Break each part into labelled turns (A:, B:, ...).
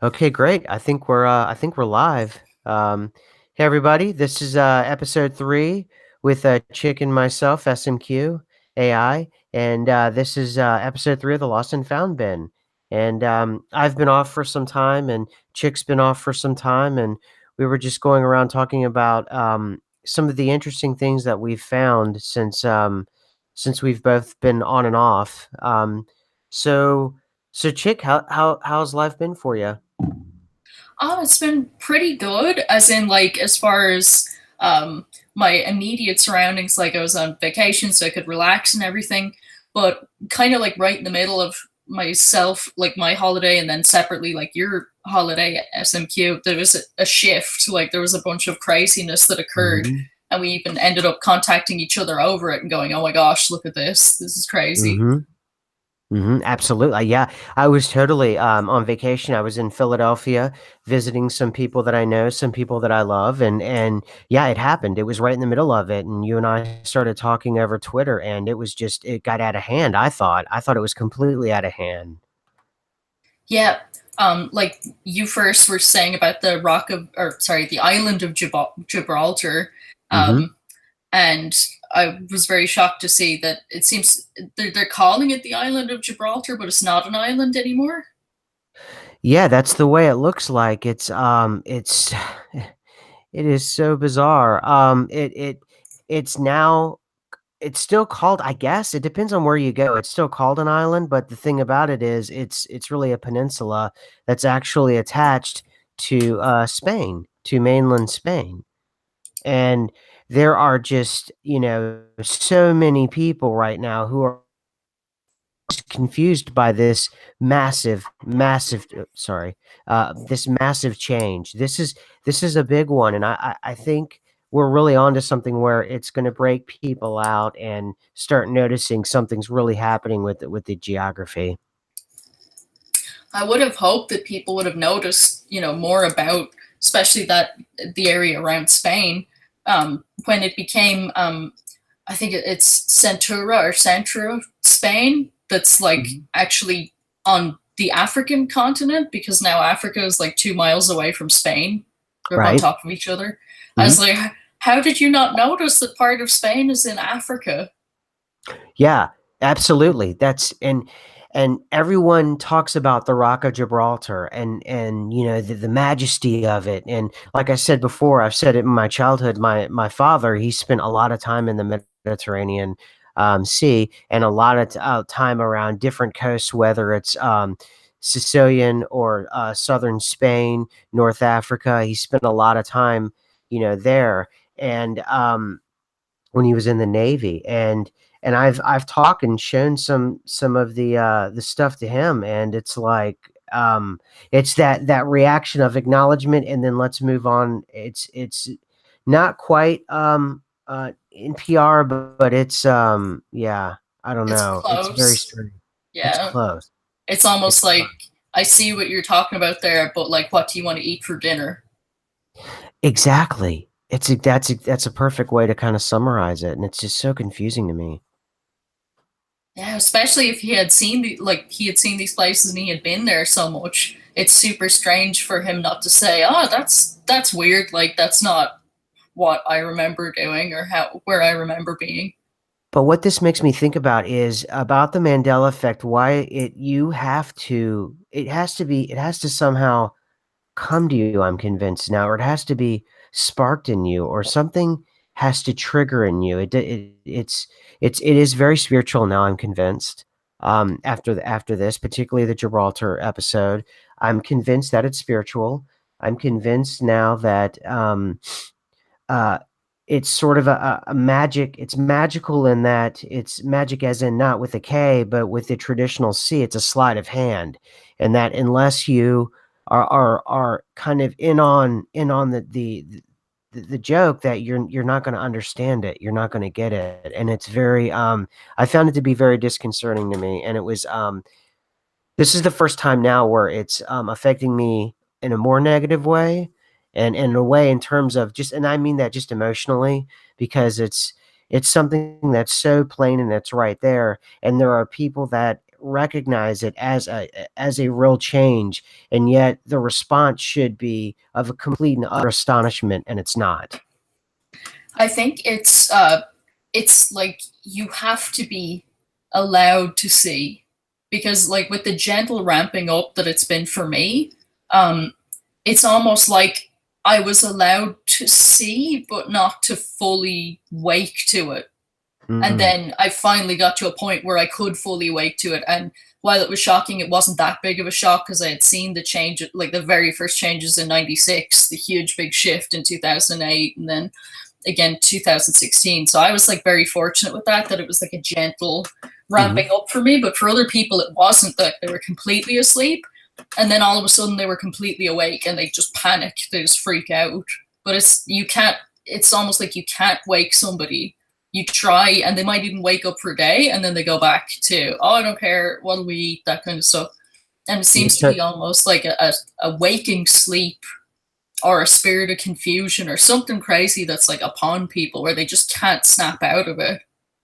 A: Okay, great. I think we're live. Hey everybody, this is episode 3 with Chick and myself, SMQ AI, and this is episode 3 of the Lost and Found bin. And I've been off for some time, and Chick's been off for some time, and we were just going around talking about some of the interesting things that we've found since we've both been on and off. So so Chick, how's life been for you?
B: Oh, it's been pretty good, as in, like, as far as my immediate surroundings. Like, I was on vacation, so I could relax and everything. But kind of like right in the middle of myself, like my holiday, and then separately, like your holiday at SMQ, there was a shift. Like, there was a bunch of craziness that occurred.
A: Mhm.
B: And we even ended up contacting each other over it and going, oh my gosh, look at this. This is crazy.
A: Mhm. Mhm. Absolutely. Yeah. I was totally on vacation. I was in Philadelphia visiting some people that I know, some people that I love, and yeah, it happened. It was right in the middle of it, and you and I started talking over Twitter, and it got out of hand. I thought it was completely out of hand.
B: Yeah. Like you first were saying about the rock of, or sorry, the island of Gibraltar.
A: Mhm.
B: Um, and I was very shocked to see that it seems they're calling it the island of Gibraltar, but it's not an island anymore.
A: Yeah, that's the way it looks like. It's it is so bizarre. It's now it's still called, I guess, it depends on where you go. It's still called an island, but the thing about it is it's really a peninsula that's actually attached to, Spain, to mainland Spain, and there are just, so many people right now who are confused by this this massive change. This is a big one, and I think we're really onto something where it's going to break people out and start noticing something's really happening with the geography.
B: I would have hoped that people would have noticed, more about, especially that the area around Spain, when it became, I think it's Centura or Centra, Spain, that's like
A: Mhm.
B: actually on the African continent, because now Africa is like 2 miles away from Spain. They're on
A: Right?
B: top of each other. I
A: Mhm.
B: was like, how did you not notice that part of Spain is in Africa?
A: Yeah, absolutely. And everyone talks about the Rock of Gibraltar and the majesty of it. And like I said before, I've said it in my childhood. My father, he spent a lot of time in the Mediterranean Sea and a lot of time around different coasts, whether it's Sicilian or southern Spain, North Africa. He spent a lot of time, there. And when he was in the Navy, and I've talked and shown some of the stuff to him, and it's like, it's that reaction of acknowledgement, and then let's move on. It's not quite, NPR, but it's, yeah, I don't
B: It's
A: know. It's very
B: close.
A: strange. It's
B: Yeah.
A: close.
B: It's
A: It's
B: almost
A: close.
B: like I see what you're talking about there, but like, what do you want to eat for dinner?
A: Exactly. That's a perfect way to kinda summarize it, and it's just so confusing to me.
B: Yeah, especially if he had seen these places and he had been there so much. It's super strange for him not to say, "Oh, that's weird. Like, that's not what I remember doing, or how where I remember being."
A: But what this makes me think about is about the Mandela effect, why it has to somehow come to you, I'm convinced now, or it has to be sparked in you, or something has to trigger in you. It is very spiritual now, I'm convinced. After this, particularly the Gibraltar episode, I'm convinced that it's spiritual. I'm convinced now that uh, it's sort of a magic, it's magical in that it's magic as in not with a K, but with the traditional C, it's a sleight of hand, and that unless you are kind of in on the joke, that you're not gonna understand it, you're not gonna get it, and it's very, I found it to be very disconcerting to me, and it was, this is the first time now where it's, affecting me in a more negative way, and in a way in terms of just, and I mean that just emotionally, because it's something that's so plain and it's right there, and there are people that recognize it as a real change, and yet the response should be of a complete and utter astonishment, and it's not.
B: I think it's like you have to be allowed to see, because like with the gentle ramping up that it's been for me, um it's almost like I was allowed to see but not to fully wake to it. And
A: Mm-hmm.
B: then I finally got to a point where I could fully wake to it. And while it was shocking, it wasn't that big of a shock because I had seen the change, like the very first changes in '96, the huge big shift in 2008, and then again 2016. So I was like very fortunate with that it was like a gentle
A: Mm-hmm.
B: ramping up for me. But for other people, it wasn't, that they were completely asleep and then all of a sudden they were completely awake and they just panic, they just freak out. But it's you can't it's almost like you can't wake somebody. You try and they might even wake up for a day and then they go back to, oh, I don't care, what'll we eat, that kind of stuff. And it seems to be almost like a waking sleep or a spirit of confusion or something crazy that's like upon people where they just can't snap out of it.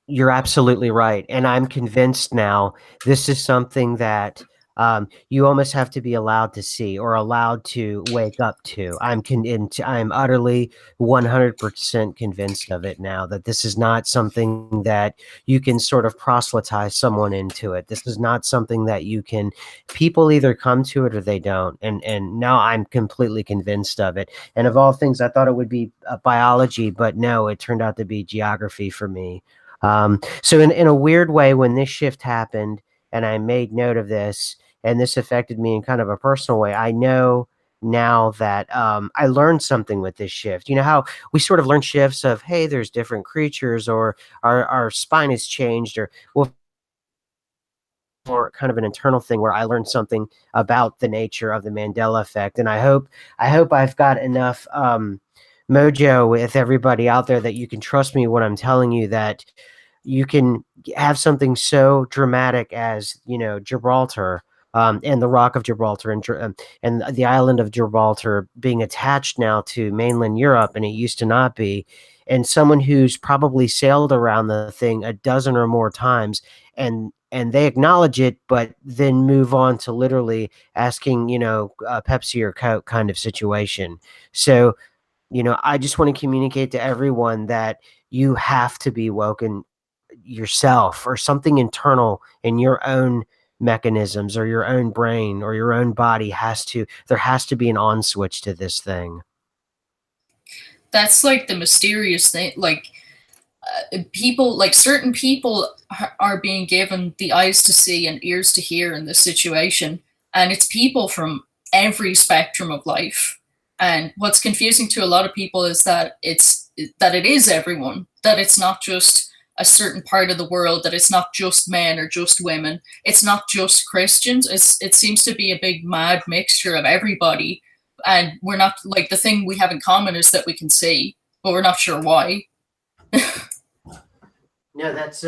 A: You're absolutely right, and I'm convinced now this is something that, you almost have to be allowed to see or allowed to wake up to. I'm utterly 100% convinced of it now that this is not something that you can sort of proselytize someone into it. This is not something that you can people either come to it or they don't, and now I'm completely convinced of it, and of all things, I thought it would be, biology, but no, it turned out to be geography for me. So in a weird way, when this shift happened and I made note of this, and this affected me in kind of a personal way, I know now that I learned something with this shift. You know how we sort of learn shifts of, hey, there's different creatures, or our spine has changed, or well, more kind of an internal thing where I learned something about the nature of the Mandela effect. And I hope I've got enough mojo with everybody out there that you can trust me when I'm telling you that you can have something so dramatic as, you know, Gibraltar, and the Rock of Gibraltar, and the island of Gibraltar being attached now to mainland Europe, and it used to not be. And someone who's probably sailed around the thing a dozen or more times, and they acknowledge it, but then move on to literally asking, you know, Pepsi or Coke kind of situation. So, you know, I just want to communicate to everyone that you have to be woken yourself, or something internal in your own mechanisms or your own brain or your own body there has to be an on switch to this thing.
B: That's like the mysterious thing. Like people, like certain people are being given the eyes to see and ears to hear in this situation, and it's people from every spectrum of life. And what's confusing to a lot of people is that it is everyone, that it's not just a certain part of the world, that it's not just men or just women, it's not just Christians. It seems to be a big mad mixture of everybody. And we're not, like, the thing we have in common is that we can see, but we're not sure why.
A: No, that's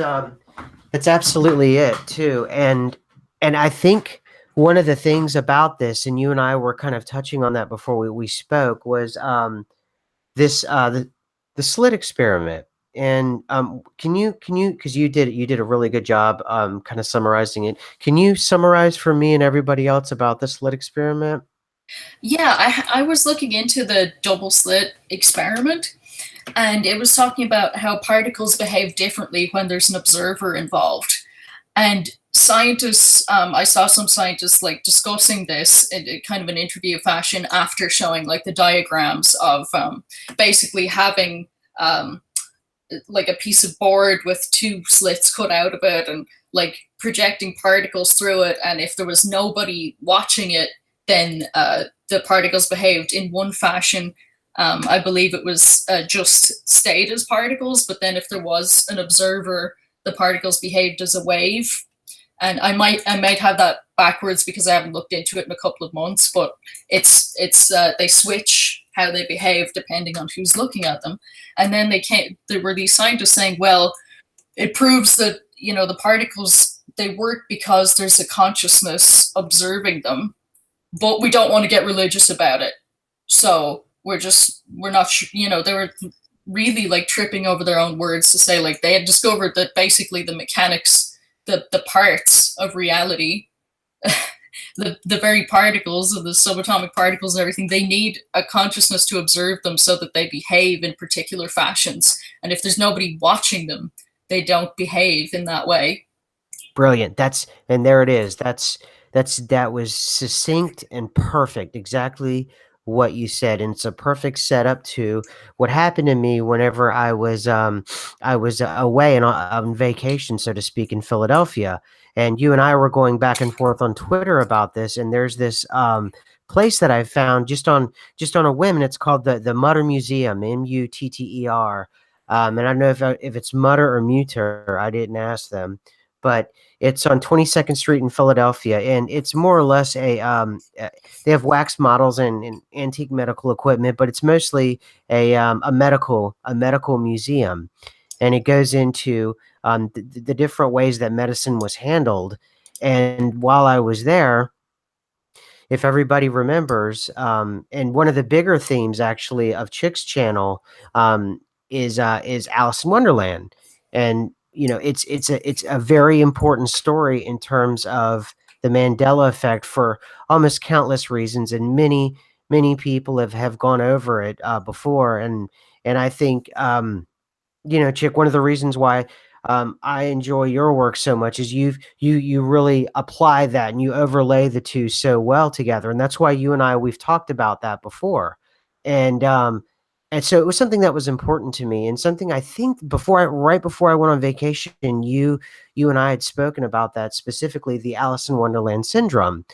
A: absolutely it too. And I think one of the things about this, and you and I were kind of touching on that before we spoke, was this the slit experiment. And can you, because you did a really good job kind of summarizing it. Can you summarize for me and everybody else about the slit experiment?
B: Yeah, I was looking into the double slit experiment, and it was talking about how particles behave differently when there's an observer involved. And scientists, I saw some scientists like discussing this in kind of an interview fashion after showing like the diagrams of basically having like a piece of board with two slits cut out of it and like projecting particles through it. And if there was nobody watching it, then the particles behaved in one fashion. I believe it was just stayed as particles, but then if there was an observer, the particles behaved as a wave. And I might have that backwards because I haven't looked into it in a couple of months, but it's they switch how they behave depending on who's looking at them. And then there were these scientists saying, well, it proves that, you know, the particles, they work because there's a consciousness observing them, but we don't want to get religious about it. So we're not, you know, they were really like tripping over their own words to say like they had discovered that basically the parts of reality, the very particles of the subatomic particles and everything, they need a consciousness to observe them so that they behave in particular fashions. And if there's nobody watching them, they don't behave in that way.
A: Brilliant. And there it is. That was succinct and perfect. Exactly what you said. And it's a perfect setup to what happened to me whenever I was away and on vacation, so to speak, in Philadelphia. And you and I were going back and forth on Twitter about this. And there's this place that I found just on a whim, and it's called the Mutter Museum, Mutter. And I don't know if it's Mutter or Mutter. I didn't ask them, but it's on 22nd Street in Philadelphia, and it's more or less they have wax models and antique medical equipment, but it's mostly a medical museum, and it goes into the different ways that medicine was handled. And while I was there, if everybody remembers, and one of the bigger themes actually of Chick's channel is Alice in Wonderland, and it's a very important story in terms of the Mandela effect for almost countless reasons, and many people have gone over it before, and I think Chick, one of the reasons why I enjoy your work so much is you really apply that and you overlay the two so well together, and that's why you and we've talked about that before, and and so it was something that was important to me, and something I think right before I went on vacation, you and I had spoken about that, specifically the Alice in Wonderland syndrome,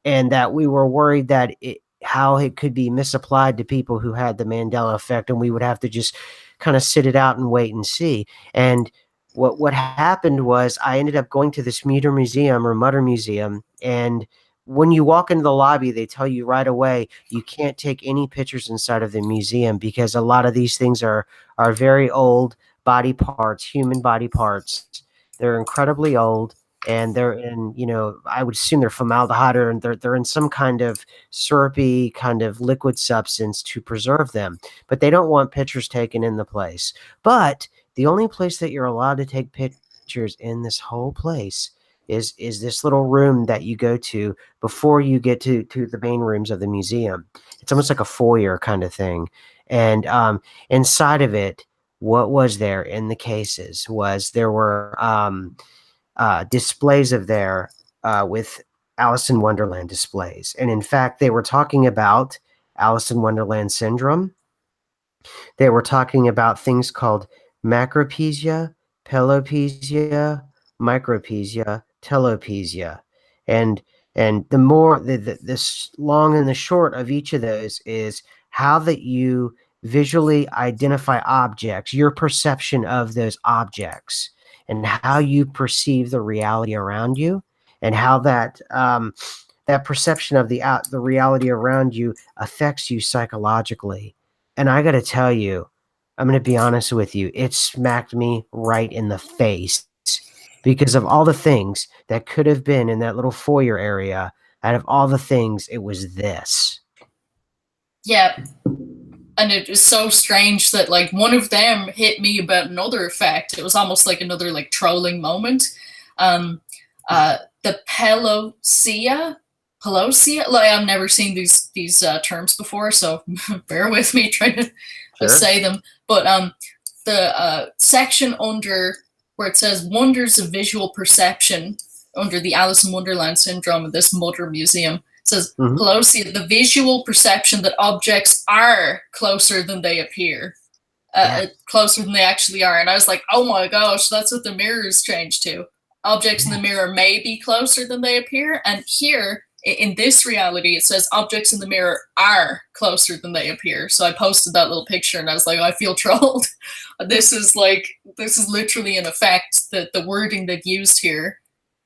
A: and that we were worried that how it could be misapplied to people who had the Mandela effect, and we would have to just kind of sit it out and wait and see. And what happened was I ended up going to this Mutter Museum, and when you walk into the lobby, they tell you right away you can't take any pictures inside of the museum because a lot of these things are very old body parts, human body parts. They're incredibly old, and they're in, I would assume they're formaldehyde, and they're in some kind of syrupy kind of liquid substance to preserve them. But they don't want pictures taken in the place. But the only place that you're allowed to take pictures in this whole place is this little room that you go to before you get to the main rooms of the museum. It's almost like a foyer kind of thing. And inside of it, what was there in the cases was there were displays of there with Alice in Wonderland displays. And in fact, they were talking about Alice in Wonderland syndrome. They were talking about things called macropesia, pelopesia, micropesia, telopesia. And the more this long and the short of each of those is how that you visually identify objects, your perception of those objects, and how you perceive the reality around you, and how that perception of the reality around you affects you psychologically. And I got to tell you, I'm going to be honest with you, it smacked me right in the face because of all the things that could have been in that little foyer area. Out of all the things, it was this.
B: Yeah. And it was so strange that like one of them hit me about another effect. It was almost like another like trolling moment. The pelosia. Like I've never seen these terms before, so bear with me trying to say them. But the section under where it says wonders of visual perception under the Alice in Wonderland syndrome of this Mutter Museum. It says pelosia, the visual perception that objects are closer than they appear. Closer than they actually are. And I was like, oh my gosh, that's what the mirrors changed to. Objects in the mirror may be closer than they appear. And here, in this reality, it says objects in the mirror are closer than they appear. So I posted that little picture and I was like, I feel trolled. This is literally an effect that the wording they've used here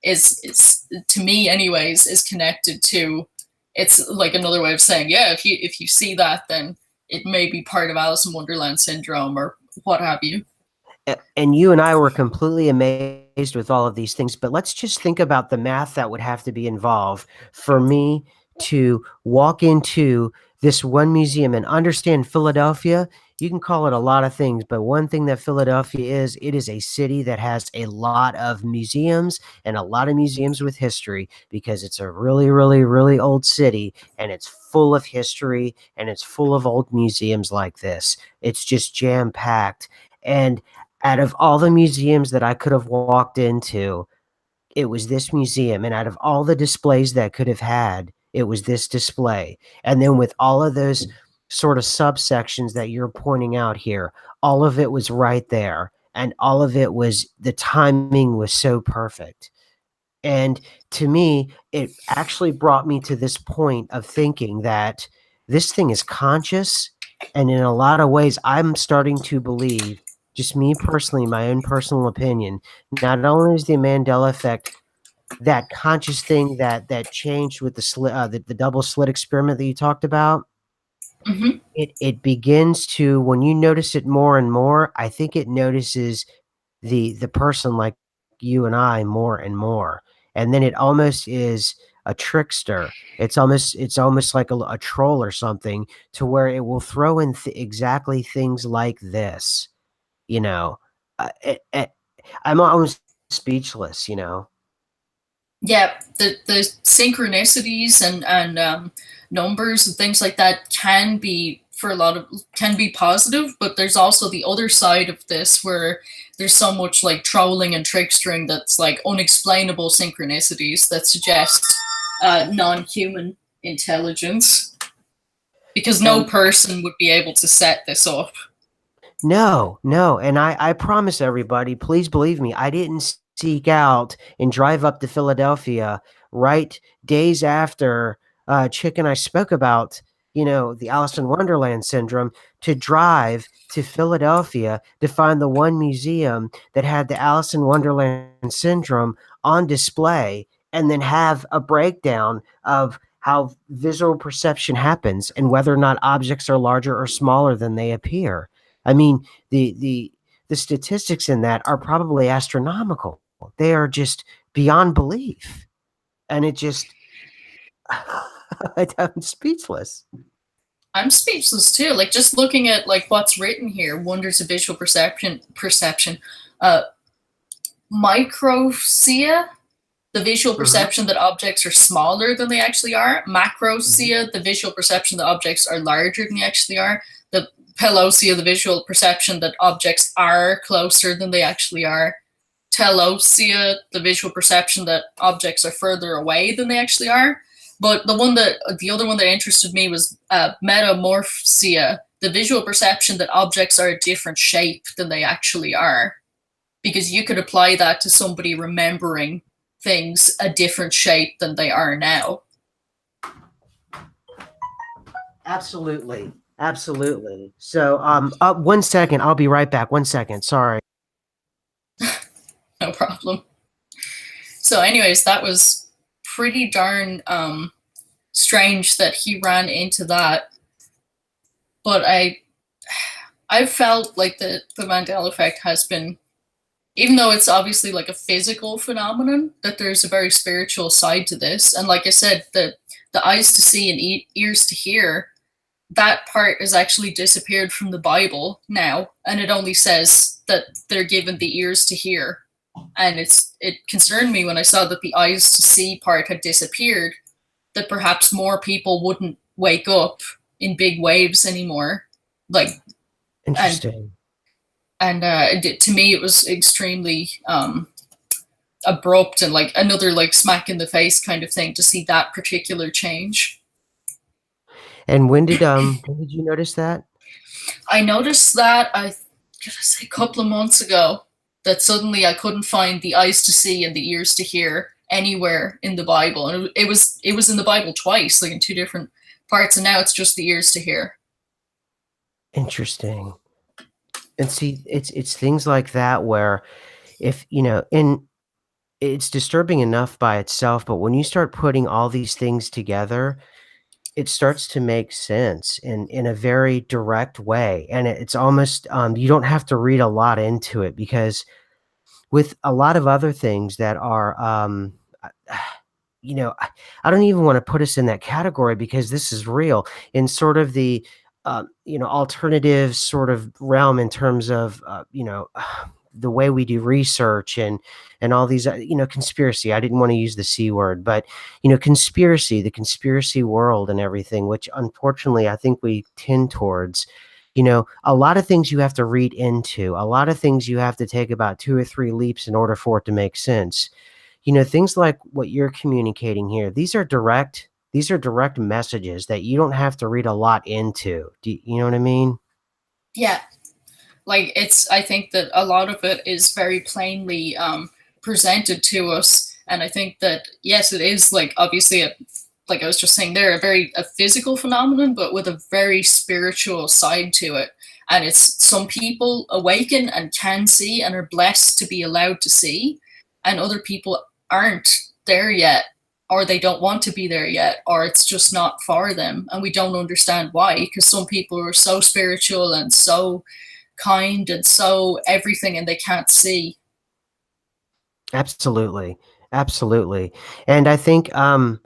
B: is to me anyways, is connected to, it's like another way of saying, yeah, if you see that, then it may be part of Alice in Wonderland syndrome or what have you.
A: And you and I were completely amazed with all of these things, but let's just think about the math that would have to be involved for me to walk into this one museum. And understand, Philadelphia, you can call it a lot of things, but one thing that Philadelphia is, it is a city that has a lot of museums and a lot of museums with history because it's a really, really, really old city and it's full of history and it's full of old museums like this. It's just jam packed. And out of all the museums that I could have walked into, it was this museum, and out of all the displays that could have had, it was this display. And then with all of those sort of subsections that you're pointing out here, all of it was right there, and all of it was the timing was so perfect. And to me, it actually brought me to this point of thinking that this thing is conscious. And in a lot of ways, I'm starting to believe, just me personally, my own personal opinion, not only is the Mandela effect that conscious thing that changed with the slit, the double slit experiment that you talked about,
B: Hmm.
A: it begins to, when you notice it more and more, I think it notices the person like you and I more and more. And then it almost is a trickster. It's almost like a troll or something, to where it will throw in exactly things like this. You know, I'm almost speechless.
B: Yeah, the synchronicities and numbers and things like that can be for a lot of can be positive, but there's also the other side of this where there's so much like trolling and trickstering that's like unexplainable synchronicities that suggest non-human intelligence because no
A: And
B: person would be able to set this up.
A: no, no, and I promise everybody, please believe me, I didn't seek out and drive up to Philadelphia right days after Chick and I spoke about, the Alice in Wonderland syndrome, to drive to Philadelphia to find the one museum that had the Alice in Wonderland syndrome on display, and then have a breakdown of how visual perception happens and whether or not objects are larger or smaller than they appear. I mean, the statistics in that are probably astronomical. They are just beyond belief. And it just I'm speechless.
B: I'm speechless too. Like just looking at like what's written here, wonders of visual perception. Uh, Microcia, the visual
A: Hmm.
B: perception that objects are smaller than they actually are.
A: Hmm.
B: Macrocia, the visual perception that objects are larger than they actually are. The Pelosia, the visual perception that objects are closer than they actually are. Telosia, the visual perception that objects are further away than they actually are. But the other one that interested me was metamorphosia, the visual perception that objects are a different shape than they actually are. Because you could apply that to somebody remembering things a different shape than they are now.
A: Absolutely. Absolutely. So, one second. I'll be right back. 1 second. Sorry.
B: No problem. So, anyways, that was pretty darn strange that he ran into that. But I felt like the Mandela effect has been, even though it's obviously like a physical phenomenon, that there's a very spiritual side to this. And like I said, the eyes to see and ears to hear, that part has actually disappeared from the Bible now, and it only says that they're given the ears to hear. And it concerned me when I saw that the eyes to see part had disappeared, that perhaps more people wouldn't wake up in big waves anymore. Like and
A: Interesting.
B: to me it was extremely abrupt and like another like smack in the face kind of thing to see that particular change.
A: And when did you notice that?
B: I noticed that I gotta say a couple of months ago that suddenly I couldn't find the eyes to see and the ears to hear anywhere in the Bible, and it was in the Bible twice, like in two different parts, and now it's just the ears to hear.
A: Interesting. And see, it's things like that where, if and it's disturbing enough by itself, but when you start putting all these things together, it starts to make sense in a very direct way, and it's almost, you don't have to read a lot into it, because with a lot of other things that are, I don't even want to put us in that category because this is real in sort of the alternative sort of realm in terms of the way we do research and all these conspiracy. I didn't want to use the c word, but conspiracy, the conspiracy world and everything, which unfortunately I think we tend towards. A lot of things you have to read into, a lot of things you have to take about two or three leaps in order for it to make sense. Things like what you're communicating here, these are direct messages that you don't have to read a lot into. You know what I mean?
B: Yeah, like I think that a lot of it is very plainly presented to us, and I think that yes, it is like obviously like I was just saying there, a physical phenomenon, but with a very spiritual side to it. And it's some people awaken and can see and are blessed to be allowed to see, and other people aren't there yet, or they don't want to be there yet, or it's just not for them, and we don't understand why. Because some people are so spiritual and so kind and so everything, and they can't see.
A: Absolutely. Absolutely. And I think you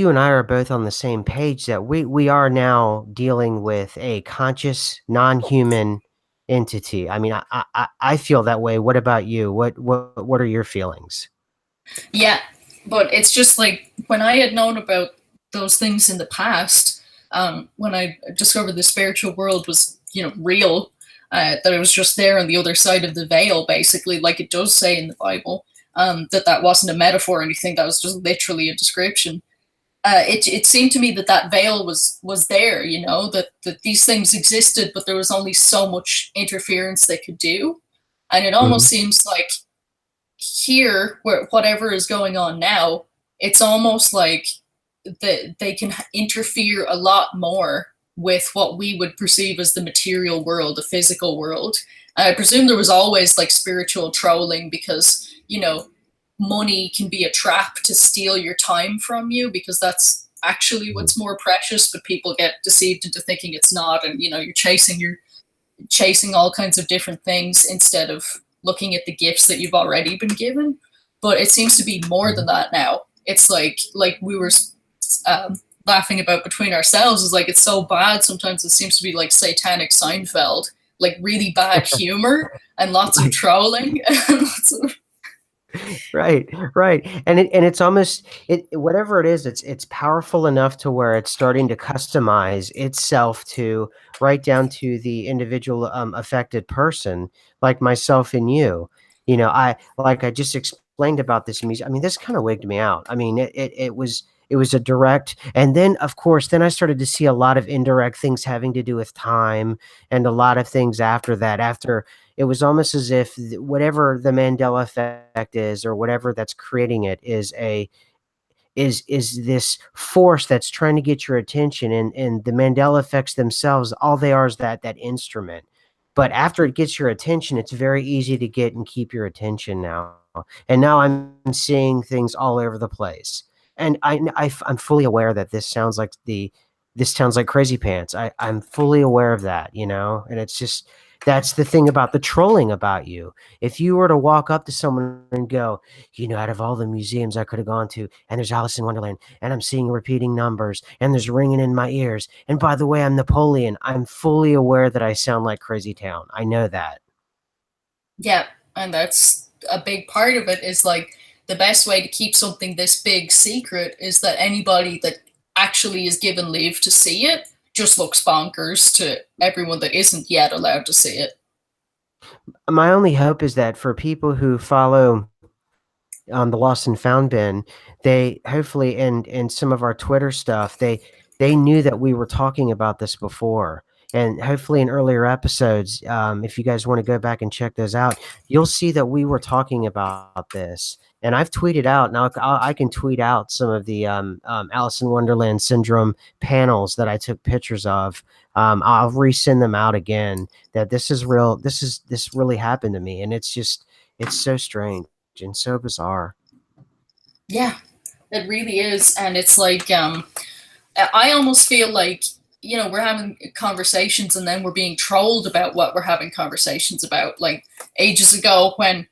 A: and I are both on the same page that we are now dealing with a conscious non-human entity. I feel that way. What about you? What are your feelings?
B: Yeah, but it's just like when I had known about those things in the past, when I discovered the spiritual world was, real, that it was just there on the other side of the veil, basically, like it does say in the Bible, that wasn't a metaphor or anything, that was just literally a description. It seemed to me that veil was there, that these things existed, but there was only so much interference they could do. And it almost
A: Mhm.
B: seems like here, where whatever is going on now, it's almost like that they can interfere a lot more with what we would perceive as the material world, the physical world. And I presume there was always like spiritual trolling because, money can be a trap to steal your time from you because that's actually
A: Mhm.
B: what's more precious, but people get deceived into thinking it's not. And, you're chasing all kinds of different things instead of looking at the gifts that you've already been given. But it seems to be more than
A: Mhm.
B: that now. It's like we were laughing about between ourselves. Is like it's so bad sometimes. It seems to be like satanic Seinfeld, like really bad humor and lots of trolling and lots of
A: Right, right, and it's almost whatever it is, it's powerful enough to where it's starting to customize itself to right down to the individual, affected person, like myself and you. I just explained about this music. This kinda wigged me out. It was a direct, and then, of course, then I started to see a lot of indirect things having to do with time and a lot of things after that, after it was almost as if whatever the Mandela effect is or whatever that's creating it is this force that's trying to get your attention, and the Mandela effects themselves, all they are is that instrument. But after it gets your attention, it's very easy to get and keep your attention now. And now I'm seeing things all over the place. And I'm fully aware that this sounds like crazy pants. I'm fully aware of that, and it's just that's the thing about the trolling about you. If you were to walk up to someone and go, out of all the museums I could have gone to, and there's Alice in Wonderland, and I'm seeing repeating numbers, and there's ringing in my ears. And by the way, I'm Napoleon. I'm fully aware that I sound like Crazy Town. I know that.
B: yeah. And that's a big part of it. Is like the best way to keep something this big secret is that anybody that actually is given leave to see it just looks bonkers to everyone that isn't yet allowed to see it.
A: My only hope is that for people who follow the lost and found bin, they hopefully and some of our Twitter stuff, they knew that we were talking about this before. And hopefully in earlier episodes, if you guys want to go back and check those out, you'll see that we were talking about this. And I've tweeted out now. I can tweet out some of the Alice in Wonderland syndrome panels that I took pictures of. I'll resend them out again. That this is real. This really happened to me, and it's so strange and so bizarre.
B: Yeah, it really is. And it's like I almost feel like we're having conversations and then we're being trolled about what we're having conversations about. Like ages ago when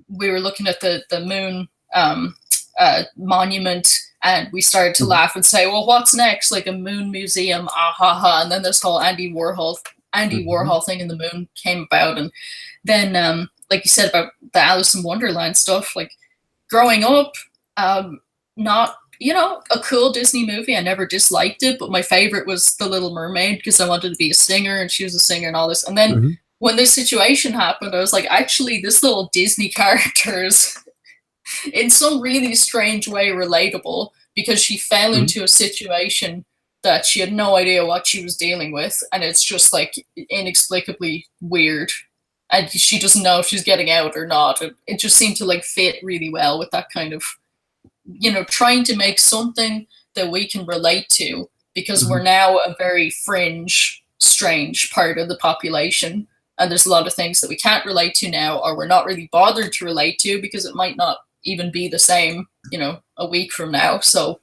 B: we were looking at the moon, monument, and we started to
A: Mhm,
B: laugh and say, "Well, what's next? Like a moon museum? Ah ha ha!" And then this whole Andy
A: mhm,
B: Warhol thing in the moon came about, and then like you said about the Alice in Wonderland stuff, like growing up, not a cool Disney movie. I never disliked it, but my favorite was The Little Mermaid because I wanted to be a singer and she was a singer and all this. And then
A: mhm,
B: when this situation happened, I was like, actually, this little Disney character is in some really strange way relatable because she fell
A: mhm.
B: into a situation that she had no idea what she was dealing with, and it's just like inexplicably weird. And she doesn't know if she's getting out or not. It just seemed to like fit really well with that kind of, trying to make something that we can relate to because we're
A: Mhm.
B: now a very fringe, strange part of the population. And there's a lot of things that we can't relate to now, or we're not really bothered to relate to because it might not even be the same, a week from now. So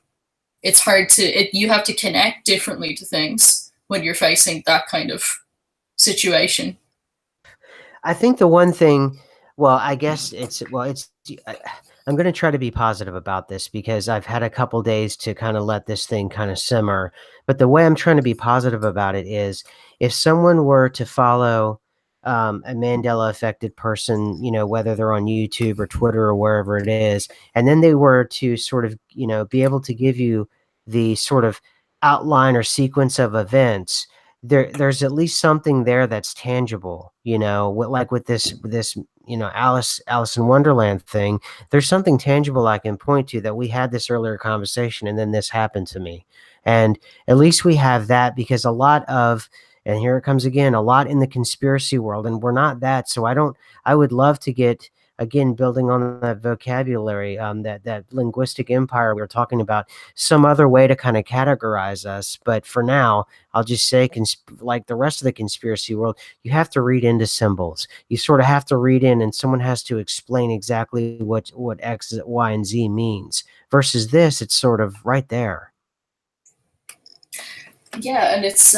B: it's hard you have to connect differently to things when you're facing that kind of situation.
A: I think the one thing, well, I guess it's I'm gonna try to be positive about this because I've had a couple days to kinda let this thing kinda simmer, but the way I'm trying to be positive about it is if someone were to follow, a Mandela affected person, whether they're on YouTube or Twitter or wherever it is, and then they were to sort of, be able to give you the sort of outline or sequence of events, there's at least something there that's tangible, like with this, Alice in Wonderland thing, there's something tangible I can point to that we had this earlier conversation and then this happened to me. And at least we have that because and here it comes again, a lot in the conspiracy world, and we're not that. So I would love to get, again, building on that vocabulary, that linguistic empire we were talking about, some other way to kind of categorize us. But for now, I'll just say, like the rest of the conspiracy world, you have to read into symbols. You sort of have to read in, and someone has to explain exactly what X, Y, and Z means. Versus this, it's sort of right there.
B: Yeah, and it's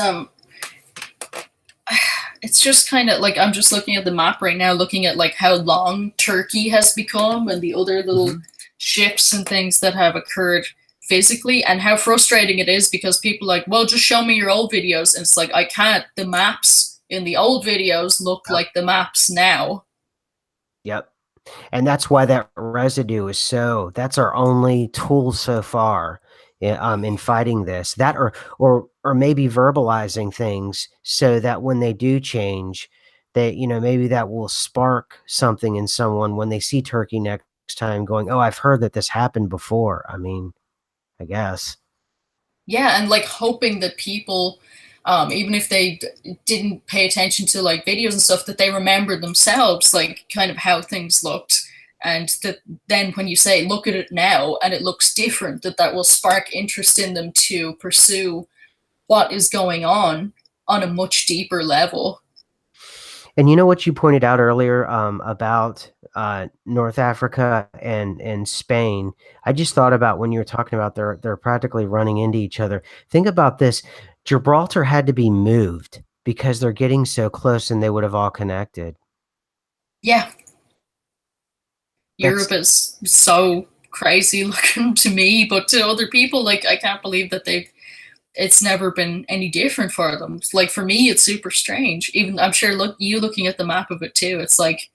B: just kind of like I'm just looking at the map right now, looking at like how long Turkey has become and the other little
A: Hmm.
B: shifts and things that have occurred physically, and how frustrating it is because people are like, well, just show me your old videos. And it's like, I can't. The maps in the old videos look
A: Yep.
B: like the maps now.
A: Yep. And that's why that residue that's our only tool so far, in fighting this. That or maybe verbalizing things so that when they do change, that maybe that will spark something in someone when they see turkey next time going, "Oh, I've heard that this happened before." I mean, I guess.
B: Yeah, and like hoping that people, even if they didn't pay attention to like videos and stuff, that they remember themselves, like kind of how things looked. And that then when you say, look at it now, and it looks different, that will spark interest in them to pursue what is going on a much deeper level.
A: And you know what you pointed out earlier, about, North Africa and Spain? I just thought about when you were talking about they're practically running into each other. Think about this, Gibraltar had to be moved because they're getting so close and they would have all connected.
B: Yeah, Europe
A: That's
B: is so crazy looking to me, but to other people, like I can't believe that it's never been any different for them. Like for me, it's super strange. Even I'm sure looking at the map of it too, it's like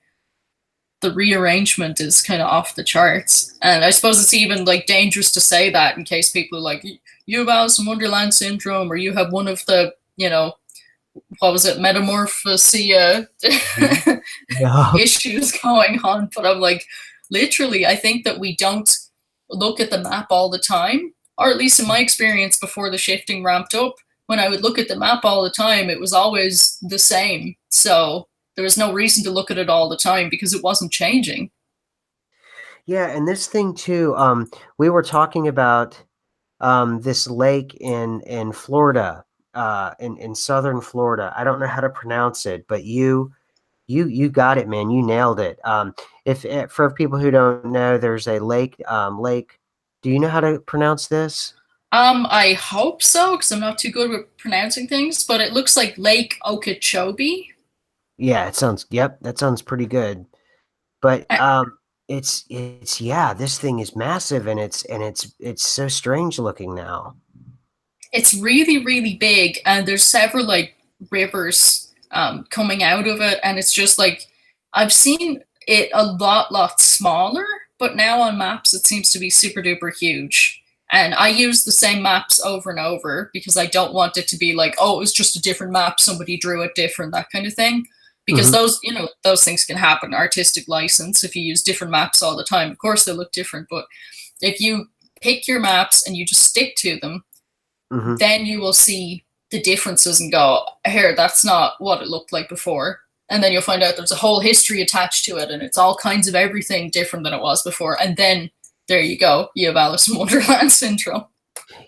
B: the rearrangement is kind of off the charts. And I suppose it's even like dangerous to say that in case people are like, you have Alice in Wonderland syndrome, or you have one of the, what was it, metamorphosia
A: Mhm. Yeah.
B: issues going on. But I'm like, literally, I think that we don't look at the map all the time, or at least in my experience before the shifting ramped up, when I would look at the map all the time, it was always the same. So there was no reason to look at it all the time because it wasn't changing.
A: Yeah, and this thing too, we were talking about, this lake in Florida, in Southern Florida. I don't know how to pronounce it, but you got it, man. You nailed it. If For people who don't know, there's a lake. Do you know how to pronounce this?
B: I hope so because I'm not too good with pronouncing things, but it looks like Lake Okeechobee.
A: Yeah, it sounds. Yep, that sounds pretty good. But
B: Uh,
A: it's yeah, this thing is massive, and it's so strange looking now.
B: It's really, really big, and there's several like rivers coming out of it, and it's just like I've seen it a lot smaller, but now on maps it seems to be super duper huge. And I use the same maps over and over because I don't want it to be like, oh, it was just a different map, somebody drew it different, that kind of thing. Because
A: Hmm.
B: those, those things can happen. Artistic license, if you use different maps all the time, of course they look different. But if you pick your maps and you just stick to them,
A: Hmm.
B: then you will see the differences and go, here, that's not what it looked like before. And then you'll find out there's a whole history attached to it, and it's all kinds of everything different than it was before. And then there you go, you have Alice in Wonderland syndrome.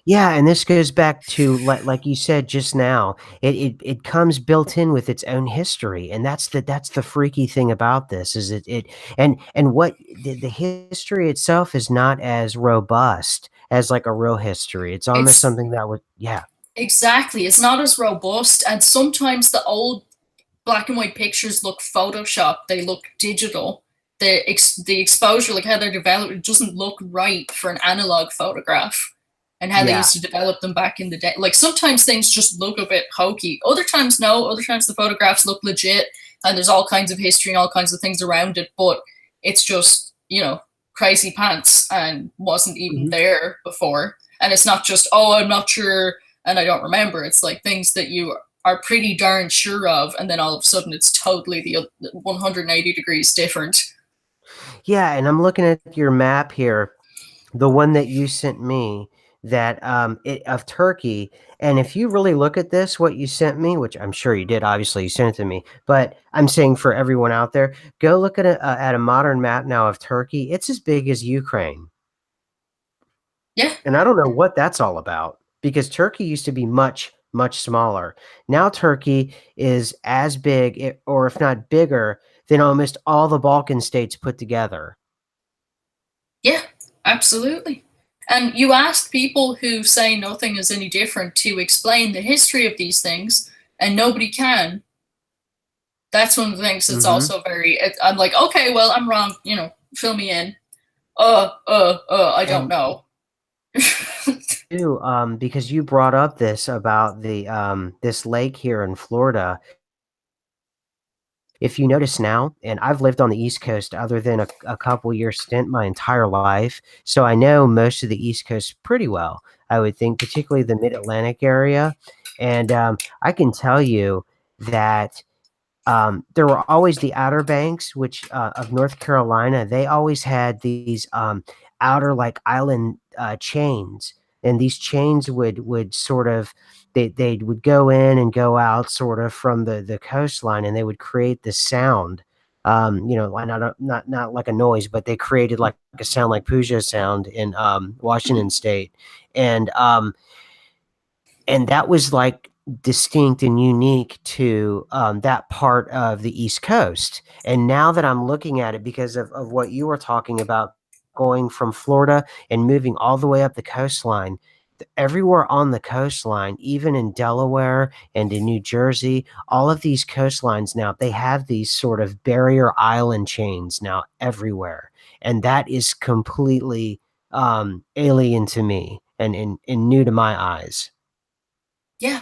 A: Yeah, and this goes back to like you said just now. It comes built in with its own history, and that's the freaky thing about this is and what the history itself is not as robust as like a real history. It's almost
B: It's
A: something that would yeah.
B: exactly, it's not as robust, and sometimes the old black and white pictures look photoshopped, they look digital. The exposure, like how they're developed, it doesn't look right for an analog photograph. And how they
A: Yeah.
B: used to develop them back in the day. Like sometimes things just look a bit hokey. Other times no. Other times the photographs look legit, and there's all kinds of history and all kinds of things around it. But it's just crazy pants and wasn't even
A: Mhm.
B: there before. And it's not just, oh, I'm not sure and I don't remember. It's like things that you are pretty darn sure of, and then all of a sudden it's totally the 180 degrees different.
A: Yeah, and I'm looking at your map here, the one that you sent me that of Turkey. And if you really look at this, what you sent me, which I'm sure you did, obviously you sent it to me, but I'm saying for everyone out there, go look at a modern map now of Turkey. It's as big as Ukraine,
B: Yeah,
A: and I don't know what that's all about because Turkey used to be much smaller. Now Turkey is as big, or if not bigger, than almost all the Balkan states put together.
B: yeah, absolutely. And you ask people who say nothing is any different to explain the history of these things, and nobody can. That's one of the things that's
A: Hmm.
B: also very. I'm like, okay, well, I'm wrong. Fill me in. I don't
A: And
B: know.
A: too, because you brought up this about the this lake here in Florida. If you notice now, and I've lived on the East Coast other than a couple year stint my entire life, so I know most of the East Coast pretty well. I would think, particularly the Mid Atlantic area, and I can tell you that there were always the Outer Banks, which of North Carolina. They always had these outer like island chains, and these chains would sort of they would go in and go out sort of from the coastline, and they would create this sound. Like not like a noise, but they created like a sound like Peugeot sound in Washington State, and that was like distinct and unique to that part of the East Coast. And now that I'm looking at it, because of what you were talking about, going from Florida and moving all the way up the coastline, everywhere on the coastline, even in Delaware and in New Jersey, all of these coastlines now, they have these sort of barrier island chains now everywhere. And that is completely alien to me and new to my eyes.
B: Yeah,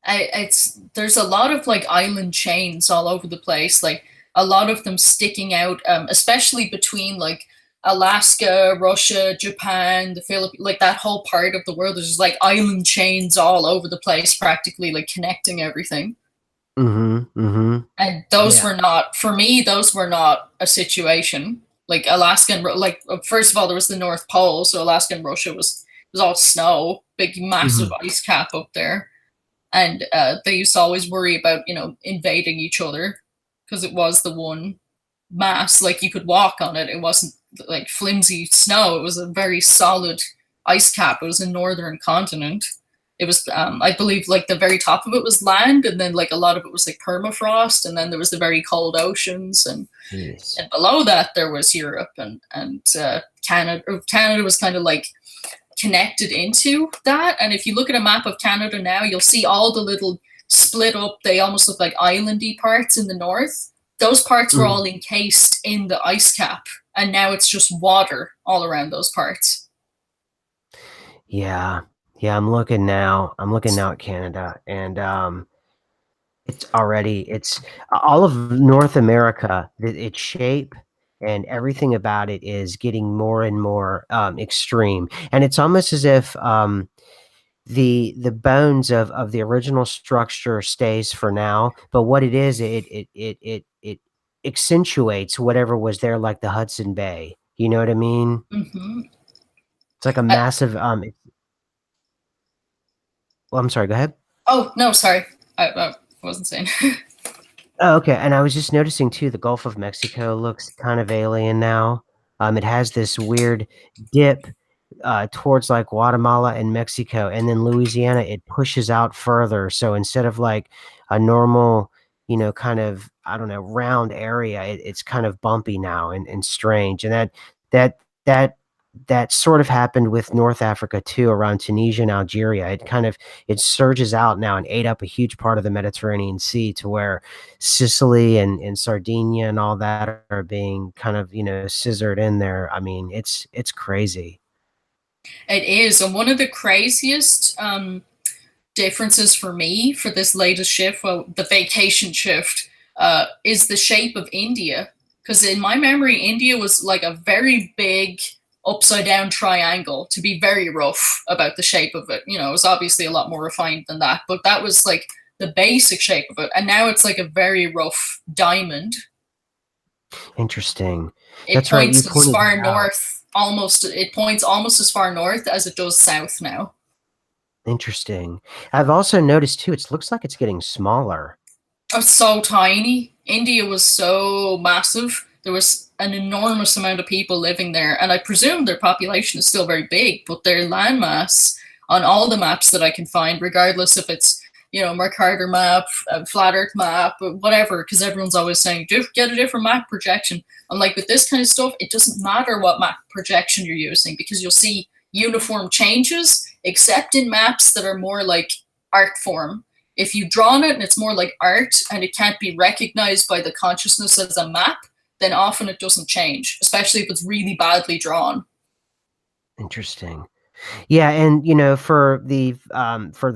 B: it's there's a lot of like island chains all over the place, like a lot of them sticking out, especially between like Alaska, Russia, Japan, the Philippines, like that whole part of the world. There's just like island chains all over the place, practically like connecting everything.
A: Mhm, mhm.
B: And those
A: Yeah.
B: were not, for me, those were not a situation like Alaska and like first of all there was the North Pole, so Alaska and Russia was all snow, big massive
A: Mhm,
B: ice cap up there. And they used to always worry about invading each other because it was the one mass, like you could walk on it. It wasn't like flimsy snow, it was a very solid ice cap. It was a northern continent. It was I believe like the very top of it was land, and then like a lot of it was like permafrost, and then there was the very cold oceans,
A: jeez.
B: and below that there was Europe and Canada. Canada was kind of like connected into that. And if you look at a map of Canada now, you'll see all the little split up, they almost look like islandy parts in the north. those parts were
A: Mhm.
B: all encased in the ice cap, and now it's just water all around those parts.
A: Yeah. Yeah, I'm looking now at Canada, and, it's all of North America, its shape and everything about it is getting more and more, extreme, and it's almost as if, the bones of the original structure stays for now, but what it is, it accentuates whatever was there, like the Hudson Bay, you know what I mean?
B: Hmm.
A: It's like a massive, well, I'm sorry, go ahead.
B: Oh no, sorry, I wasn't saying.
A: Oh, okay, and I was just noticing too, the Gulf of Mexico looks kind of alien now. It has this weird dip, towards, like, Guatemala and Mexico, and then Louisiana, it pushes out further, so instead of, like, a normal, kind of, I don't know, round area, it's kind of bumpy now and strange, and that that that sort of happened with North Africa too, around Tunisia and Algeria. It surges out now and ate up a huge part of the Mediterranean Sea to where Sicily and Sardinia and all that are being kind of, scissored in there. I mean, it's crazy.
B: It is, and one of the craziest differences for me for this latest shift, well, the vacation shift, is the shape of India. Because in my memory, India was like a very big upside down triangle, to be very rough about the shape of it. It was obviously a lot more refined than that, but that was like the basic shape of it. And now it's like a very rough diamond.
A: Interesting.
B: It
A: That's right, you
B: points as
A: pointed
B: far
A: that out.
B: north, it points almost as far north as it does south now.
A: Interesting. I've also noticed too, it looks like it's getting smaller.
B: Oh, so tiny. India was so massive. There was an enormous amount of people living there, and I presume their population is still very big, but their landmass on all the maps that I can find, regardless if it's Mercator map, flat Earth map, whatever, because everyone's always saying get a different map projection. I'm like, with this kind of stuff, it doesn't matter what map projection you're using because you'll see uniform changes, except in maps that are more like art form. If you draw on it and it's more like art and it can't be recognized by the consciousness as a map, then often it doesn't change, especially if it's really badly drawn.
A: Interesting. Yeah, and, for the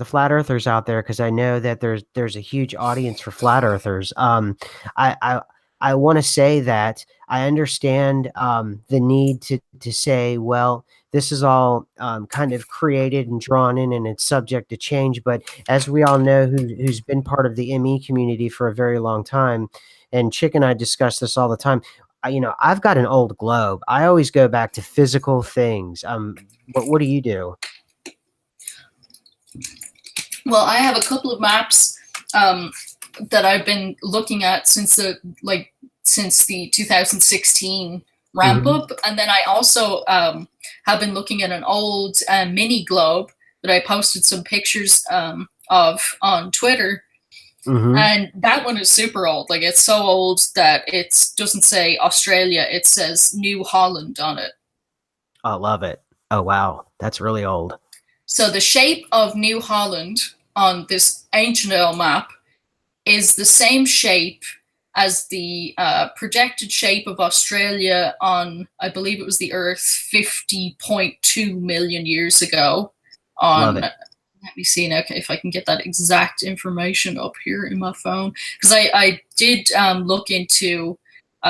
A: flat earthers out there, because I know that there's a huge audience for flat earthers, I I I wanna say that I understand, the need to say, "Well, this is all, kind of created and drawn in, and it's subject to change," but as we all know who's been part of the ME community for a very long time, and Chick and I discuss this all the time, I've got an old globe. I always go back to physical things. What do you do?
B: Well, I have a couple of maps that I've been looking at since the 2016 ramp
A: Mhm,
B: up, and then I also have been looking at an old mini globe that I posted some pictures of on Twitter.
A: mhm.
B: And that one is super old. Like, it's so old that it doesn't say Australia; it says New Holland on it.
A: I love it. Oh, wow. That's really old.
B: So the shape of New Holland on this ancient oil map is the same shape as the projected shape of Australia on, I believe it was the Earth 50.2 million years ago.
A: Love
B: On,
A: it.
B: let me see now if I can get that exact information up here in my phone. Because I did look into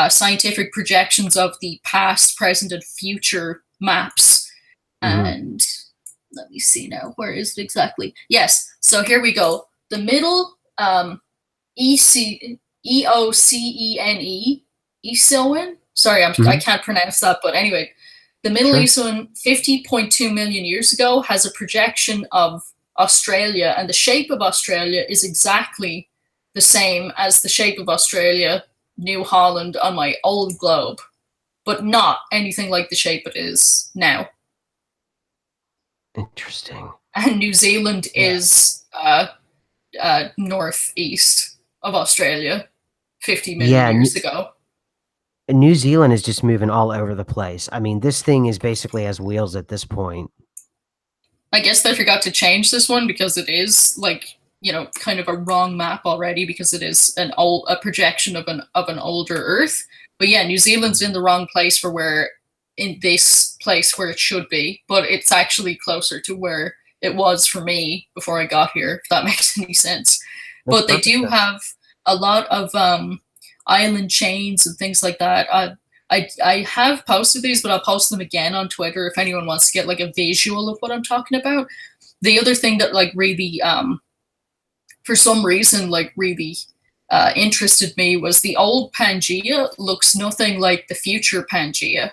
B: scientific projections of the past, present, and future maps.
A: Mhm,
B: And let me see now. Where is it exactly? Yes. So here we go. The middle EOCENE, ESON. Sorry, I
A: mhm.
B: can't pronounce that, but anyway, the Middle
A: Sure.
B: ESON 50.2 million years ago has a projection of Australia, and the shape of Australia is exactly the same as the shape of Australia, New Holland on my old globe, but not anything like the shape it is now.
A: Interesting.
B: And New Zealand
A: Yeah.
B: is northeast of Australia 50 million
A: Yeah,
B: years ago.
A: New Zealand is just moving all over the place. I mean, this thing is basically has wheels at this point.
B: I guess they forgot to change this one because it is like kind of a wrong map already because it is a projection of an older Earth. But yeah, New Zealand's in the wrong place for where in this place where it should be, but it's actually closer to where it was for me before I got here, if that makes any sense.
A: Makes
B: But they
A: perfect
B: do
A: sense.
B: have a lot of island chains and things like that. I have posted these, but I'll post them again on Twitter if anyone wants to get like a visual of what I'm talking about. The other thing that like really for some reason like really interested me was the old Pangea looks nothing like the future Pangea.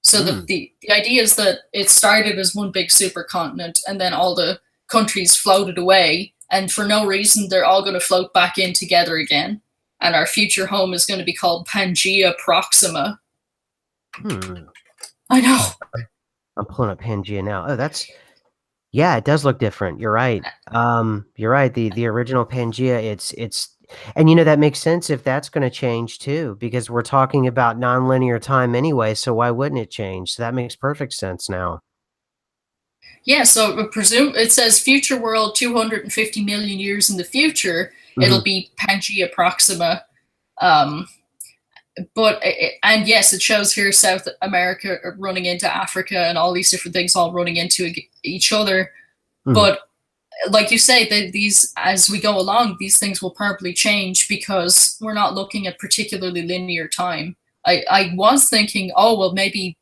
B: So
A: Mm.
B: the idea is that it started as one big supercontinent and then all the countries floated away, and for no reason they're all going to float back in together again. And our future home is going to be called Pangea Proxima.
A: Hmm.
B: I know.
A: Oh, I'm pulling up Pangea now. Oh, that's yeah, it does look different. You're right. You're right. The original Pangea, it's and that makes sense if that's going to change too, because we're talking about nonlinear time anyway, so why wouldn't it change? So that makes perfect sense now.
B: Yeah, so presume it says future world 250 million years in the future. It'll
A: Mhm.
B: be Pangea Proxima. Um, and yes, it shows here South America running into Africa and all these different things all running into each other.
A: Mhm.
B: But like you say, these as we go along, these things will probably change because we're not looking at particularly linear time. I was thinking, oh well, maybe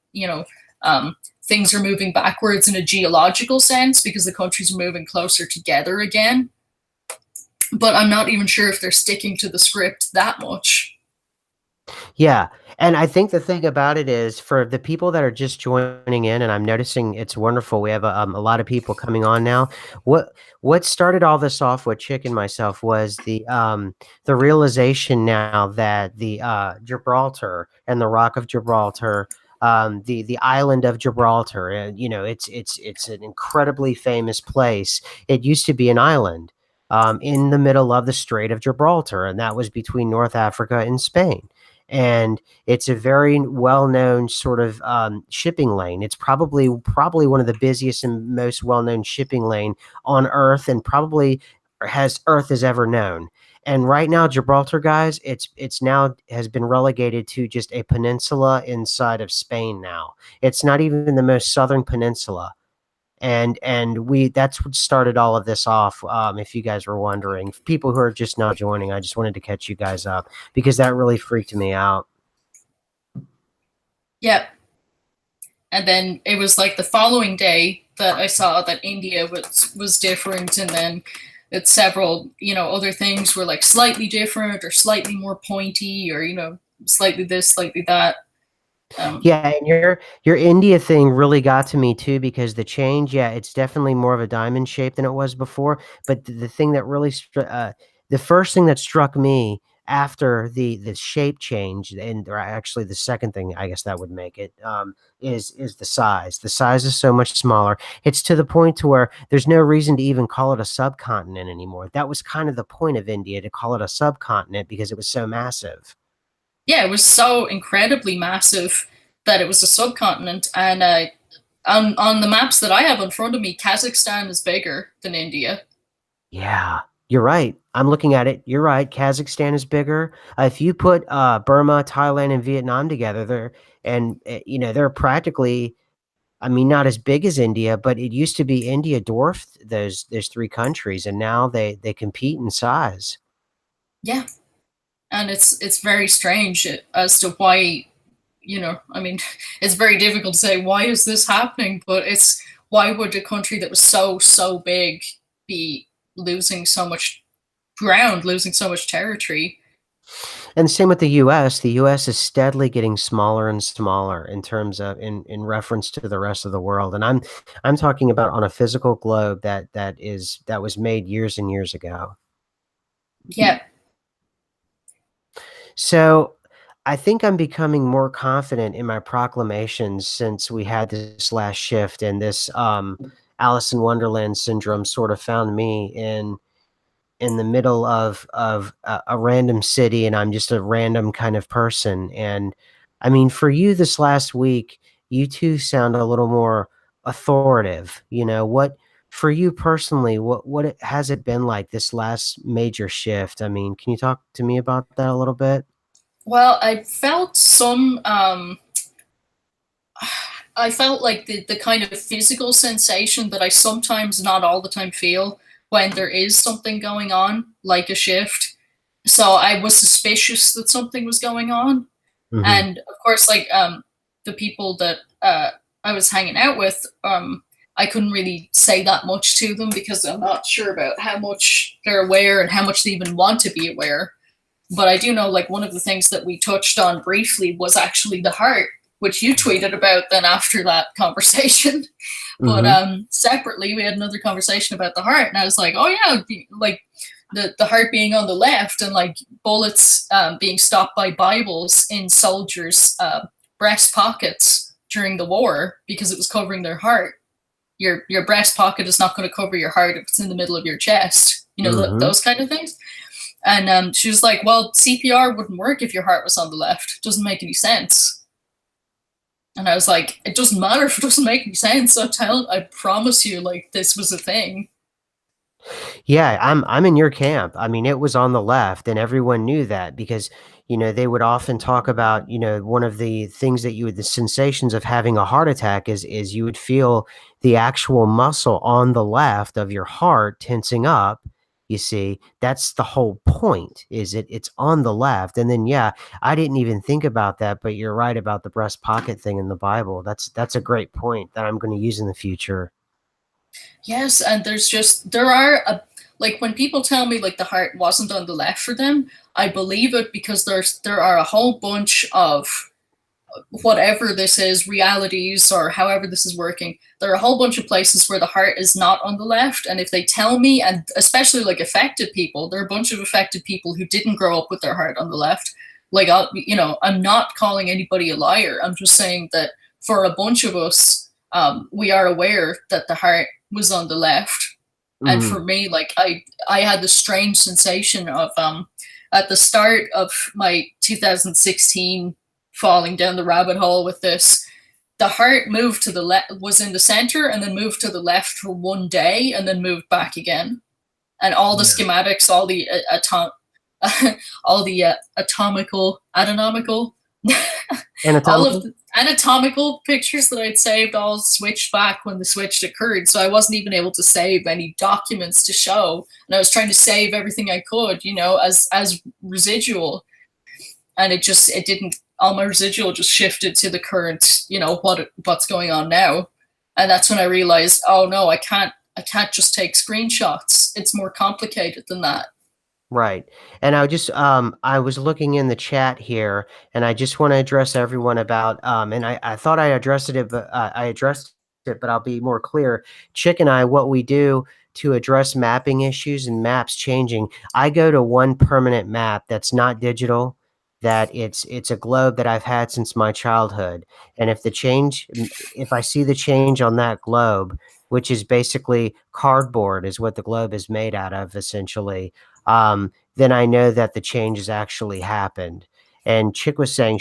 B: things are moving backwards in a geological sense because the countries are moving closer together again. But I'm not even sure if they're sticking to the script that much.
A: Yeah, and I think the thing about it is for the people that are just joining in, and I'm noticing it's wonderful. We have a lot of people coming on now. What what started all this off with Chick and myself was the realization now that the Gibraltar and the Rock of Gibraltar, the island of Gibraltar, and it's an incredibly famous place. It used to be an island. In the middle of the Strait of Gibraltar, and that was between North Africa and Spain, and it's a very well-known sort of shipping lane. It's probably one of the busiest and most well-known shipping lane on Earth, and probably has Earth has ever known. And right now, Gibraltar, guys, it's now has been relegated to just a peninsula inside of Spain. Now it's not even the most southern peninsula. And we that's what started all of this off. If you guys were wondering, people who are just now joining, I just wanted to catch you guys up because that really freaked me out.
B: Yep. And then it was like the following day that I saw that India was different, and then that several other things were like slightly different or slightly more pointy or slightly this, slightly that.
A: Yeah, and your India thing really got to me too because the change, yeah, it's definitely more of a diamond shape than it was before. But the thing that really, the first thing that struck me after the shape change, and or actually the second thing, I guess that would make it, is the size. The size is so much smaller. It's to the point to where there's no reason to even call it a subcontinent anymore. That was kind of the point of India, to call it a subcontinent because it was so massive.
B: Yeah, it was so incredibly massive that it was a subcontinent. And on the maps that I have in front of me, Kazakhstan is bigger than India.
A: Yeah, you're right. I'm looking at it. You're right. Kazakhstan is bigger. If you put Burma, Thailand, and Vietnam together, they're practically. I mean, not as big as India, but it used to be India dwarfed those three countries, and now they compete in size.
B: Yeah, and it's very strange as to why. I mean, it's very difficult to say why is this happening, but it's why would a country that was so big be losing so much ground, losing so much territory?
A: And same with the US. The US is steadily getting smaller and smaller in terms of in reference to the rest of the world. And I'm talking about on a physical globe that was made years and years ago.
B: Yeah,
A: So I think I'm becoming more confident in my proclamations since we had this last shift, and this Alice in Wonderland syndrome sort of found me in the middle of a random city, and I'm just a random kind of person. And I mean, for you this last week, you two sound a little more authoritative. What for you personally, has it been like this last major shift? I mean, can you talk to me about that a little bit?
B: Well, I felt like the kind of physical sensation that I sometimes, not all the time, feel when there is something going on, like a shift. So I was suspicious that something was going on.
A: Mhm.
B: And of course, like the people that I was hanging out with, I couldn't really say that much to them because I'm not sure about how much they're aware and how much they even want to be aware. But I do know, like, one of the things that we touched on briefly was actually the heart, which you tweeted about then after that conversation. But
A: Mhm.
B: separately, we had another conversation about the heart, and I was like, oh yeah, like the heart being on the left, and like bullets being stopped by Bibles in soldiers' breast pockets during the war because it was covering their heart. Your breast pocket is not going to cover your heart if it's in the middle of your chest. You know,
A: Mhm.
B: those kind of things. And she was like, well, CPR wouldn't work if your heart was on the left. It doesn't make any sense. And I was like, it doesn't matter if it doesn't make any sense. I promise you, like, this was a thing.
A: Yeah, I'm in your camp. I mean, it was on the left and everyone knew that because, they would often talk about, one of the things that the sensations of having a heart attack is you would feel the actual muscle on the left of your heart tensing up. You see, that's the whole point. It's on the left. And then yeah, I didn't even think about that, but you're right about the breast pocket thing in the Bible. That's a great point that I'm going to use in the future.
B: Yes, and there are like when people tell me like the heart wasn't on the left for them, I believe it because there are a whole bunch of whatever this is, realities or however this is working, there are a whole bunch of places where the heart is not on the left. And if they tell me, and especially like affected people, there are a bunch of affected people who didn't grow up with their heart on the left. Like, I'm not calling anybody a liar. I'm just saying that for a bunch of us, we are aware that the heart was on the left. And for
A: Mhm.
B: me, like I had this strange sensation of at the start of my 2016 falling down the rabbit hole with this. The heart moved to the left, was in the center, and then moved to the left for one day, and then moved back again. And all the
A: Yeah.
B: schematics, all the atomical, anatomical, all of
A: Anatomical?
B: the anatomical pictures that I'd saved all switched back when the switch occurred. So I wasn't even able to save any documents to show, and I was trying to save everything I could, as residual, and it didn't. All my residual just shifted to the current, what's going on now, and that's when I realized, oh no, I can't just take screenshots. It's more complicated than that.
A: Right. And I was looking in the chat here and I just want to address everyone about and I thought I addressed it, but I addressed it, but I'll be more clear. Chick and I, what we do to address mapping issues and maps changing, I go to one permanent map that's not digital, that it's a globe that I've had since my childhood. And if I see the change on that globe, which is basically cardboard is what the globe is made out of essentially, then I know that the change has actually happened. And Chick was saying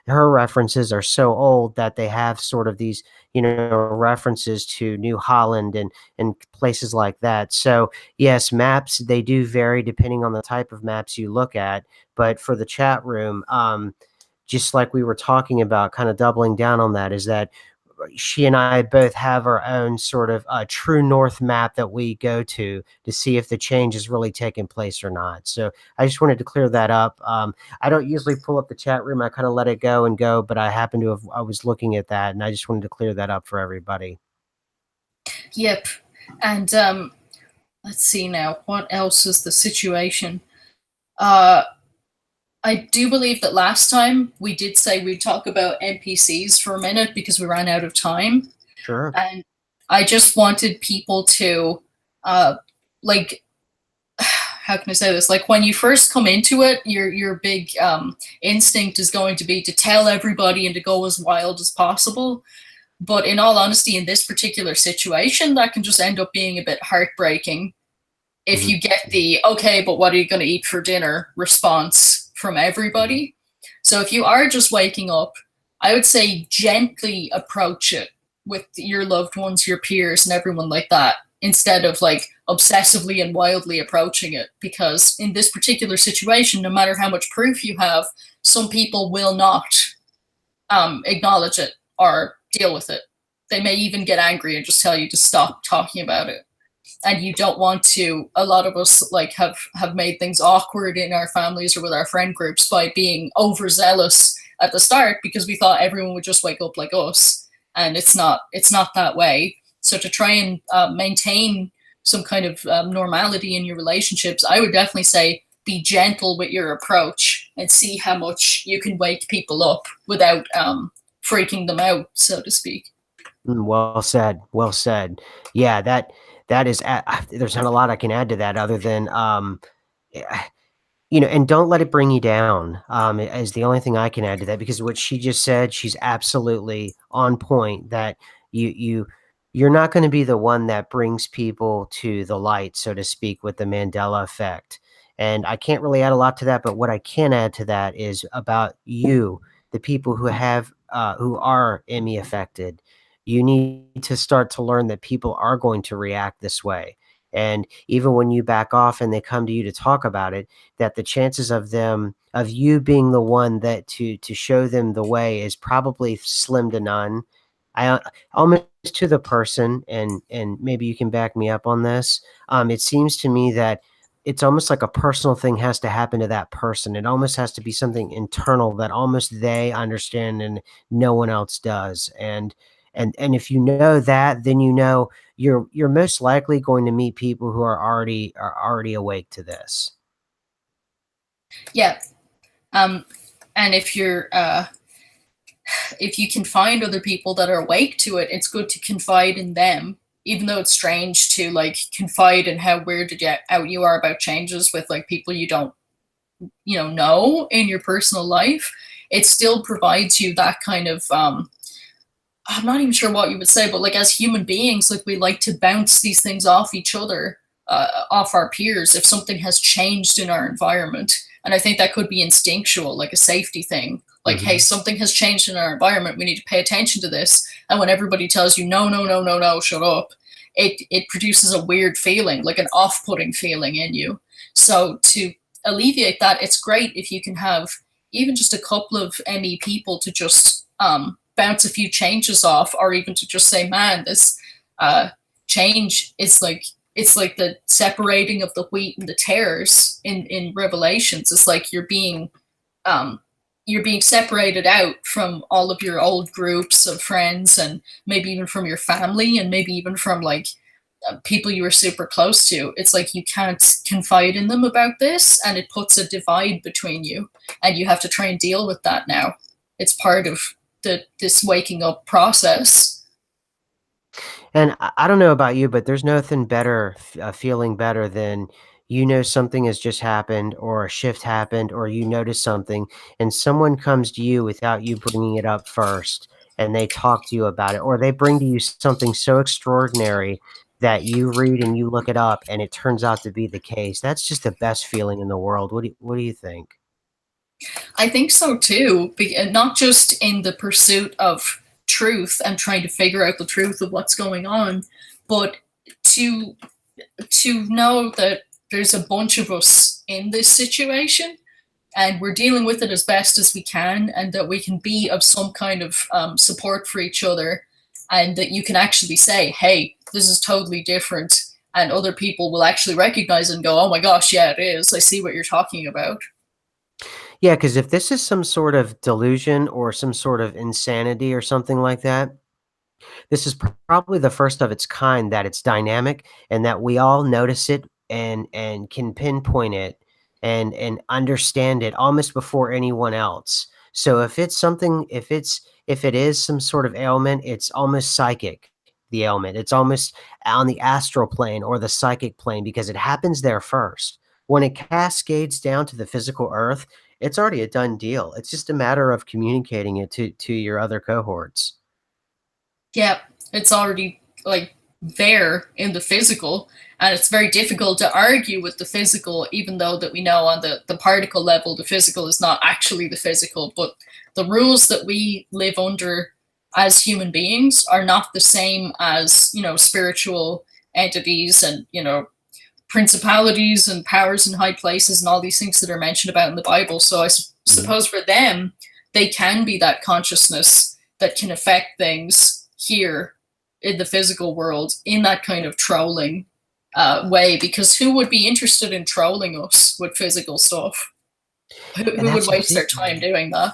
A: her references are so old that they have sort of these, references to New Holland and places like that. So yes, maps, they do vary depending on the type of maps you look at. But for the chat room, just like we were talking about, kind of doubling down on that, is that she and I both have our own sort of true north map that we go to see if the change is really taking place or not. So I just wanted to clear that up. I don't usually pull up the chat room. I kind of let it go and go, but I was looking at that and I just wanted to clear that up for everybody.
B: Yep. And let's see now, what else is the situation? Uh, I do believe that last time we did say we'd talk about NPCs for a minute because we ran out of time.
A: Sure.
B: And I just wanted people to, like, how can I say this? Like when you first come into it, your big instinct is going to be to tell everybody and to go as wild as possible. But in all honesty, in this particular situation, that can just end up being a bit heartbreaking if
A: Mhm.
B: you get the okay, but what are you going to eat for dinner response from
A: Mhm.
B: everybody. So if you are just waking up, I would say gently approach it with your loved ones, your peers, and everyone like that. instead of like obsessively and wildly approaching it. Because in this particular situation, no matter how much proof you have, some people will not acknowledge it or deal with it. They may even get angry and just tell you to stop talking about it. And you don't want to, a lot of us like have made things awkward in our families or with our friend groups by being overzealous at the start because we thought everyone would just wake up like us, and it's not that way. So to try and maintain some kind of normality in your relationships, I would definitely say be gentle with your approach and see how much you can wake people up without freaking them out, so to speak.
A: Well said, well said. Yeah, that is there's not a lot I can add to that other than, eh, and don't let it bring you down, is the only thing I can add to that because what she just said, she's absolutely on point that you you you're not gonna be the one that brings people to the light, so to speak, with the Mandela effect, and I can't really add a lot to that, but what I can add to that is about you, the people who are ME affected. You need to start to learn that people are going to react this way, and even when you back off and they come to you to talk about it, that the chances of you being the one that to show them the way is probably slim to none. I almost to the person, and maybe you can back me up on this. It seems to me that it's almost like a personal thing has to happen to that person. It almost has to be something internal that almost they understand and no one else does. And if you know that, then you're most likely going to meet people who are already awake to this.
B: Yeah. Um, and if you can find other people that are awake to it, it's good to confide in them, even though it's strange to like confide in how weirded out you are about changes with like people you don't know in your personal life. It still provides you that kind of I'm not even sure what you would say, but like as human beings, like we like to bounce these things off each other, off our peers if something has changed in our environment. And I think that could be instinctual, like a safety thing. Like, hey,
A: Mhm.
B: something has changed in our environment. We need to pay attention to this. And when everybody tells you, no, no, no, no, no, shut up, it produces a weird feeling, like an off putting feeling in you. So to alleviate that, it's great if you can have even just a couple of ME people to just bounce a few changes off, or even to just say, man, this change is like it's like the separating of the wheat and the tares in Revelations. It's like um, you're being separated out from all of your old groups of friends, and maybe even from your family, and maybe even from like people you were super close to. It's like you can't confide in them about this, and it puts a divide between you, and you have to try and deal with that now. It's part of this waking up process.
A: And I don't know about you, but there's nothing better feeling better than something has just happened or a shift happened or you notice something and someone comes to you without you bringing it up first and they talk to you about it or they bring to you something so extraordinary that you read and you look it up and it turns out to be the case. That's just the best feeling in the world. What do you think?
B: I think so too, not just in the pursuit of truth and trying to figure out the truth of what's going on, but to to know that there's a bunch of us in this situation and we're dealing with it as best as we can, and that we can be of some kind of support for each other, and that you can actually say, hey, this is totally different, and other people will actually recognize it and go, oh my gosh, yeah, it is, I see what you're talking about.
A: Yeah, because if this is some sort of delusion or some sort of insanity or something like that, this is probably the first of its kind that it's dynamic and that we all notice it and can pinpoint it and understand it almost before anyone else. So if it is some sort of ailment, it's almost psychic, the ailment. It's almost on the astral plane or the psychic plane because it happens there first. When it cascades down to the physical earth, it's already a done deal. It's just a matter of communicating it to your other cohorts.
B: Yeah, it's already like there in the physical, and it's very difficult to argue with the physical, even though that we know on the particle level the physical is not actually the physical, but the rules that we live under as human beings are not the same as spiritual entities and, principalities and powers in high places and all these things that are mentioned about in the Bible. So I
A: Mhm.
B: suppose for them, they can be that consciousness that can affect things here in the physical world in that kind of trolling way. Because who would be interested in trolling us with physical stuff?
A: And
B: Who would
A: that's the
B: waste
A: thing,
B: their time
A: man.
B: doing that?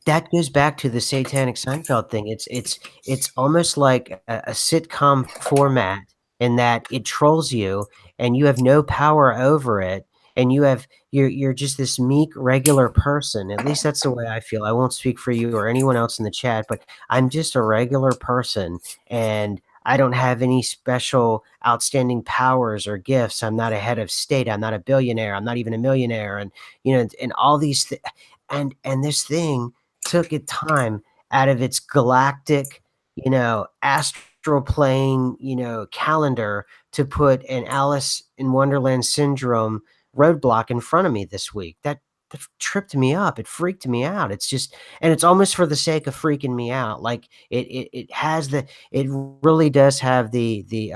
A: That goes back to the Satanic Seinfeld thing. It's almost like a sitcom format in that it trolls you and you have no power over it, and you're just this meek, regular person. At least that's the way I feel. I won't speak for you or anyone else in the chat, but I'm just a regular person, and I don't have any special outstanding powers or gifts. I'm not a head of state. I'm not a billionaire. I'm not even a millionaire, and all these and this thing took it time out of its galactic, astral plane, calendar to put an Alice in Wonderland syndrome roadblock in front of me this week. That tripped me up. It freaked me out. It's just, and it's almost for the sake of freaking me out. Like it has it really does have the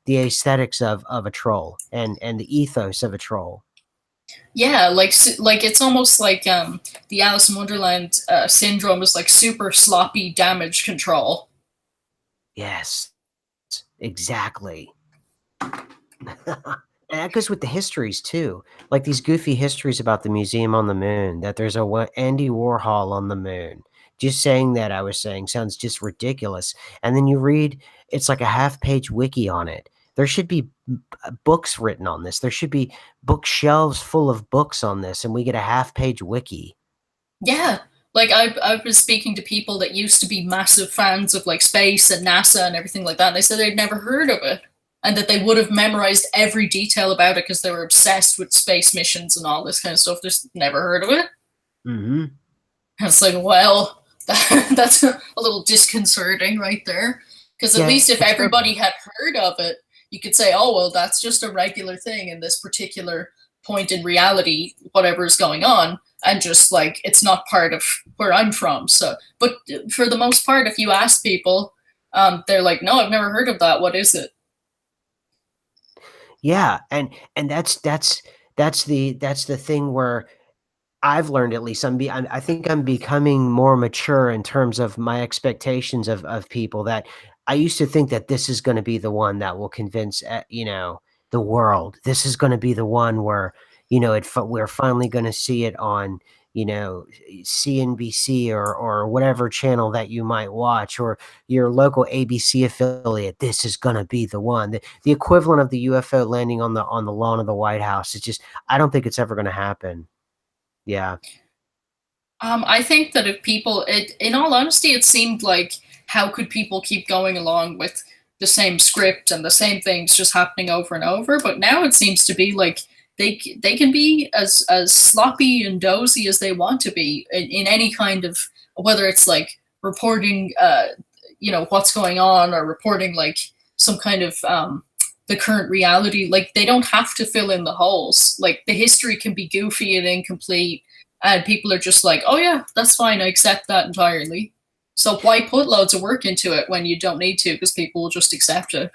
A: aesthetics of a troll and the ethos of a troll.
B: Yeah, like it's almost like the Alice in Wonderland syndrome is like super sloppy damage control.
A: Yes, exactly. And that goes with the histories too, like these goofy histories about the museum on the moon, that there's Andy Warhol on the moon. Just saying that, I was saying, sounds just ridiculous. And then you read, it's like a half-page wiki on it. There should be books written on this. There should be bookshelves full of books on this, and we get a half-page wiki.
B: Yeah, like I've been speaking to people that used to be massive fans of like space and NASA and everything like that. And they said they'd never heard of it, and that they would have memorized every detail about it because they were obsessed with space missions and all this kind of stuff. Just never heard of it.
A: Mhm.
B: And it's like, well, that's a little disconcerting right there. Because at
A: Yeah,
B: least if
A: it's fair.
B: everybody had heard of it, you could say, oh, well, that's just a regular thing in this particular point in reality, whatever is going on. And just like, it's not part of where I'm from. So, but for the most part, if you ask people, they're like, no, I've never heard of that. What is it?
A: Yeah, and that's the thing where I've learned, at least I think I'm becoming more mature in terms of my expectations of people, that I used to think that this is gonna be the one that will convince, the world. This is gonna be the one where, we're finally gonna see it on, CNBC or whatever channel that you might watch, or your local ABC affiliate. This is gonna be the one. The equivalent of the UFO landing on the lawn of the White House. It's just, I don't think it's ever gonna happen. Yeah.
B: I think that if people, in all honesty, it seemed like how could people keep going along with the same script and the same things just happening over and over? But now it seems to be like they can be as sloppy and dozy as they want to be in any kind of, whether it's like reporting, what's going on, or reporting like some kind of the current reality. Like they don't have to fill in the holes. Like the history can be goofy and incomplete, and people are just like, oh yeah, that's fine, I accept that entirely. So why put loads of work into it when you don't need to, because people will just accept it?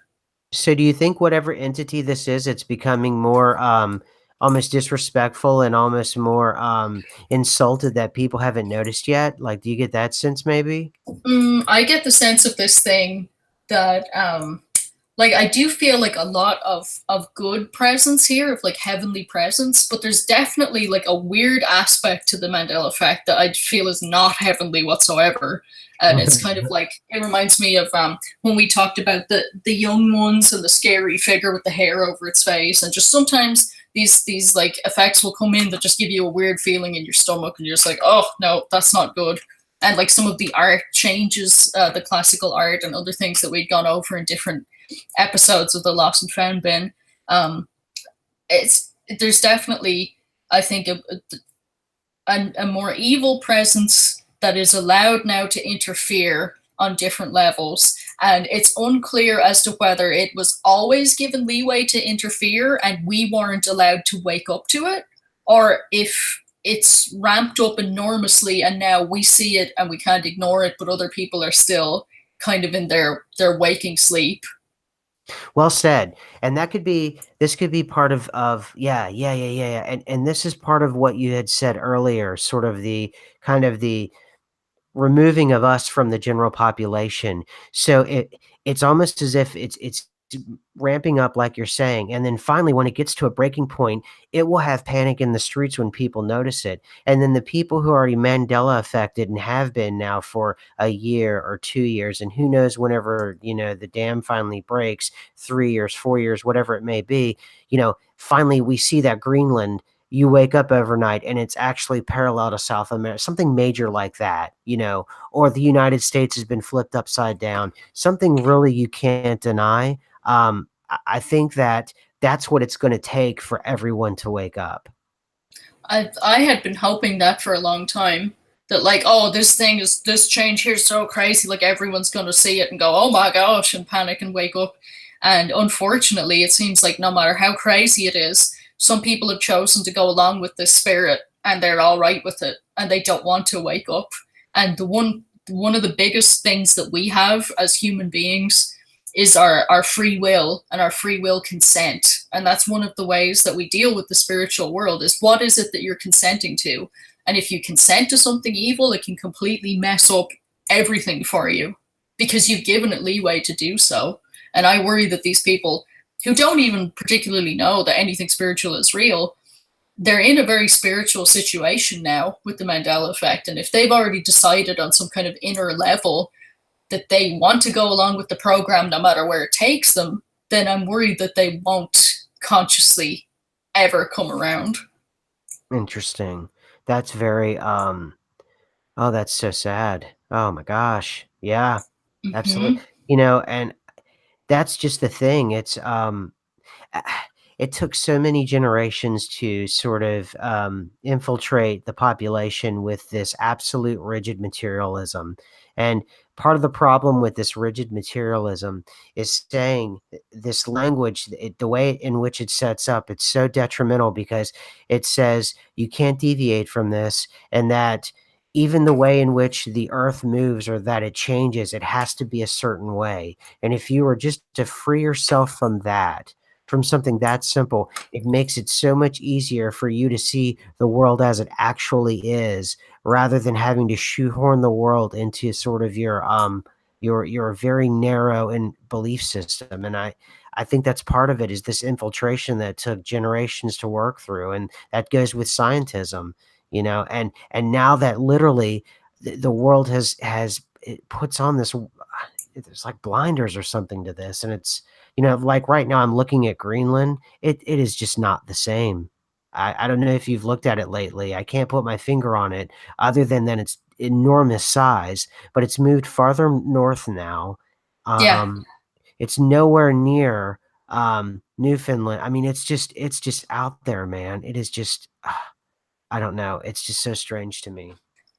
A: So do you think whatever entity this is, it's becoming more, almost disrespectful and almost more, insulted, that people haven't noticed yet? Like, do you get that sense maybe?
B: I get the sense of this thing that like I do feel like a lot of good presence here, of like heavenly presence, but there's definitely like a weird aspect to the Mandela effect that I feel is not heavenly whatsoever. And it's kind of like, it reminds me of when we talked about the young ones and the scary figure with the hair over its face, and just sometimes these like effects will come in that just give you a weird feeling in your stomach, and you're just like, oh no, that's not good. And like some of the art changes, the classical art and other things that we'd gone over in different episodes of the Lost and Found bin. Um, it's there's definitely, I think, a more evil presence that is allowed now to interfere on different levels, and it's unclear as to whether it was always given leeway to interfere and we weren't allowed to wake up to it, or if it's ramped up enormously and now we see it and we can't ignore it, but other people are still kind of in their waking sleep.
A: Well said. And that could be this could be part of yeah. And this is part of what you had said earlier, sort of the kind of the removing of us from the general population. So it's almost as if it's ramping up like you're saying, and then finally when it gets to a breaking point, it will have panic in the streets when people notice it. And then the people who are already Mandela affected and have been now for a year or 2 years, and who knows whenever, the dam finally breaks, 3 years, 4 years, whatever it may be, finally we see that Greenland, you wake up overnight and it's actually parallel to South America, something major like that, or the United States has been flipped upside down, something really you can't deny. I think that that's what it's going to take for everyone to wake up.
B: I had been hoping that for a long time. That like, oh, this change here is so crazy, like everyone's gonna see it and go, oh my gosh, and panic and wake up. And unfortunately, it seems like no matter how crazy it is, some people have chosen to go along with this spirit and they're all right with it and they don't want to wake up. And one of the biggest things that we have as human beings is our free will and our free will consent. And that's one of the ways that we deal with the spiritual world is what is it that you're consenting to? And if you consent to something evil, it can completely mess up everything for you because you've given it leeway to do so. And I worry that these people who don't even particularly know that anything spiritual is real, they're in a very spiritual situation now with the Mandela effect. And if they've already decided on some kind of inner level that they want to go along with the program no matter where it takes them, then I'm worried that they won't consciously ever come around.
A: Interesting. That's very, oh, that's so sad. Oh my gosh. Yeah, absolutely.
B: Mm-hmm.
A: And that's just the thing. It took so many generations to sort of infiltrate the population with this absolute rigid materialism. And part of the problem with this rigid materialism is saying this language, the way in which it sets up, it's so detrimental because it says you can't deviate from this, and that even the way in which the earth moves or that it changes, it has to be a certain way. And if you were just to free yourself from that, from something that simple, it makes it so much easier for you to see the world as it actually is, rather than having to shoehorn the world into sort of your very narrow and belief system. And I think that's part of it is this infiltration that took generations to work through, and that goes with scientism, and now that literally the world has it puts on this, there's like blinders or something to this, and it's, like right now I'm looking at Greenland. It is just not the same. I don't know if you've looked at it lately. I can't put my finger on it other than it's enormous size, but it's moved farther north now.
B: Yeah,
A: It's nowhere near Newfoundland. I mean, it's just out there, man. It is just I don't know. It's just so strange to me.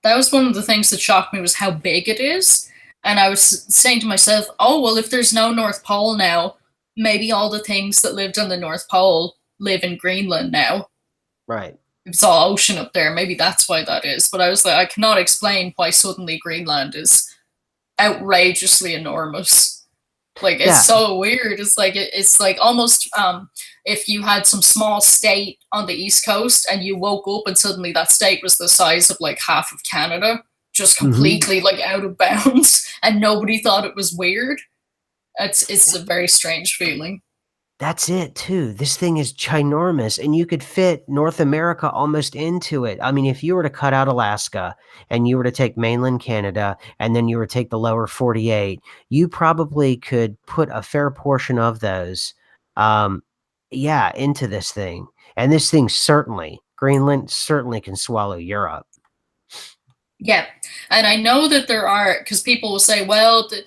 B: that was one of the things that shocked me was how big it is. And I was saying to myself, oh, well, if there's no North Pole now, maybe all the things that lived on the North Pole live in Greenland now.
A: Right.
B: It's all ocean up there. Maybe that's why that is. But I was like, I cannot explain why suddenly Greenland is outrageously enormous. Like it's
A: Yeah.
B: so weird. It's like almost if you had some small state on the East Coast and you woke up and suddenly that state was the size of like half of Canada, just
A: Mhm.
B: completely like out of bounds, and nobody thought it was weird. It's a very strange feeling.
A: That's it too. This thing is ginormous, and you could fit North America almost into it. I mean, if you were to cut out Alaska and you were to take mainland Canada and then you were to take the lower 48, you probably could put a fair portion of those, um, yeah, into this thing. And this thing certainly, Greenland certainly can swallow Europe.
B: Yeah, and I know that there are because people will say, well, the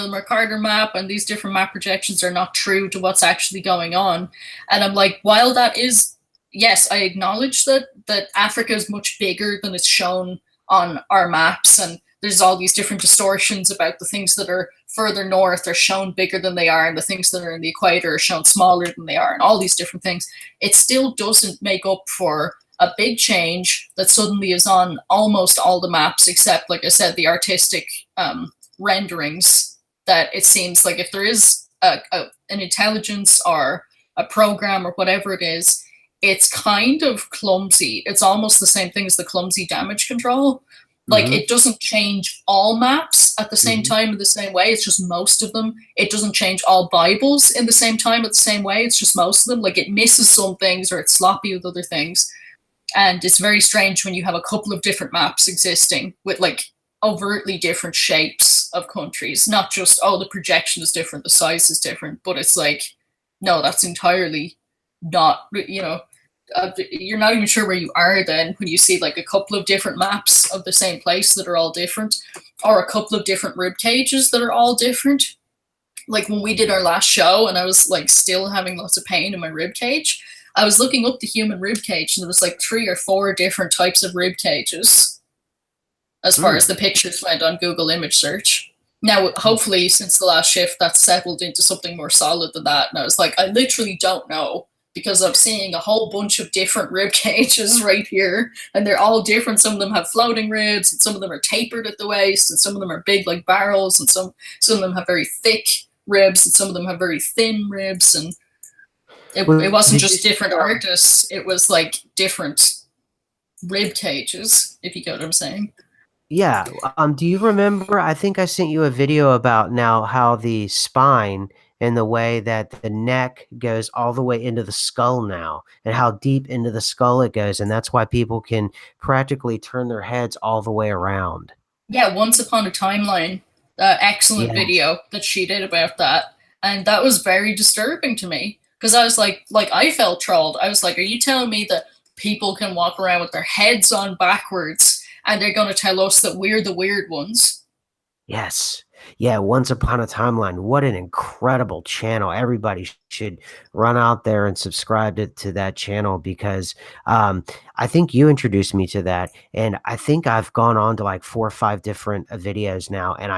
B: Mercator map and these different map projections are not true to what's actually going on, and I'm like, while that is, yes, I acknowledge that Africa is much bigger than it's shown on our maps, and there's all these different distortions about the things that are further north are shown bigger than they are, and the things that are in the equator are shown smaller than they are, and all these different things. It still doesn't make up for a big change that suddenly is on almost all the maps, except, like I said, the artistic renderings. That it seems like if there is an intelligence or a program or whatever it is, it's kind of clumsy. It's almost the same thing as the clumsy damage control. Like,
A: Mhm,
B: it doesn't change all maps at the same
A: mhm.
B: time in the same way. It's just most of them. It doesn't change all Bibles in the same time at the same way. It's just most of them. Like, it misses some things or it's sloppy with other things. And it's very strange when you have a couple of different maps existing with like overtly different shapes of countries, not just, oh, the projection is different, the size is different, but it's like, no, that's entirely not, you're not even sure where you are then when you see like a couple of different maps of the same place that are all different, or a couple of different rib cages that are all different. Like when we did our last show and I was like still having lots of pain in my rib cage, I was looking up the human rib cage and there was like 3 or 4 different types of rib cages as far as
A: Mm.
B: the pictures went on Google image search. Now, hopefully, since the last shift, that's settled into something more solid than that. And I was like, I literally don't know because I'm seeing a whole bunch of different rib cages right here, and they're all different. Some of them have floating ribs, and some of them are tapered at the waist, and some of them are big like barrels, and some of them have very thick ribs, and some of them have very thin ribs. And it
A: Well,
B: wasn't
A: did you
B: just
A: see,
B: different artists; it was like different rib cages. If you get what I'm saying.
A: yeah, do you remember, I think I sent you a video about now how the spine and the way that the neck goes all the way into the skull now, and how deep into the skull it goes, and that's why people can practically turn their heads all the way around.
B: Yeah, Once Upon a Timeline, excellent
A: Yes.
B: video that she did about that, and that was very disturbing to me because I was like I felt trolled. I was like, are you telling me that people can walk around with their heads on backwards and they're going to tell us that we're the weird ones?
A: Yes. Yeah, Once Upon a Timeline, what an incredible channel. Everybody should run out there and subscribe to that channel because, I think you introduced me to that, and I think I've gone on to, like, 4 or 5 different, videos now, and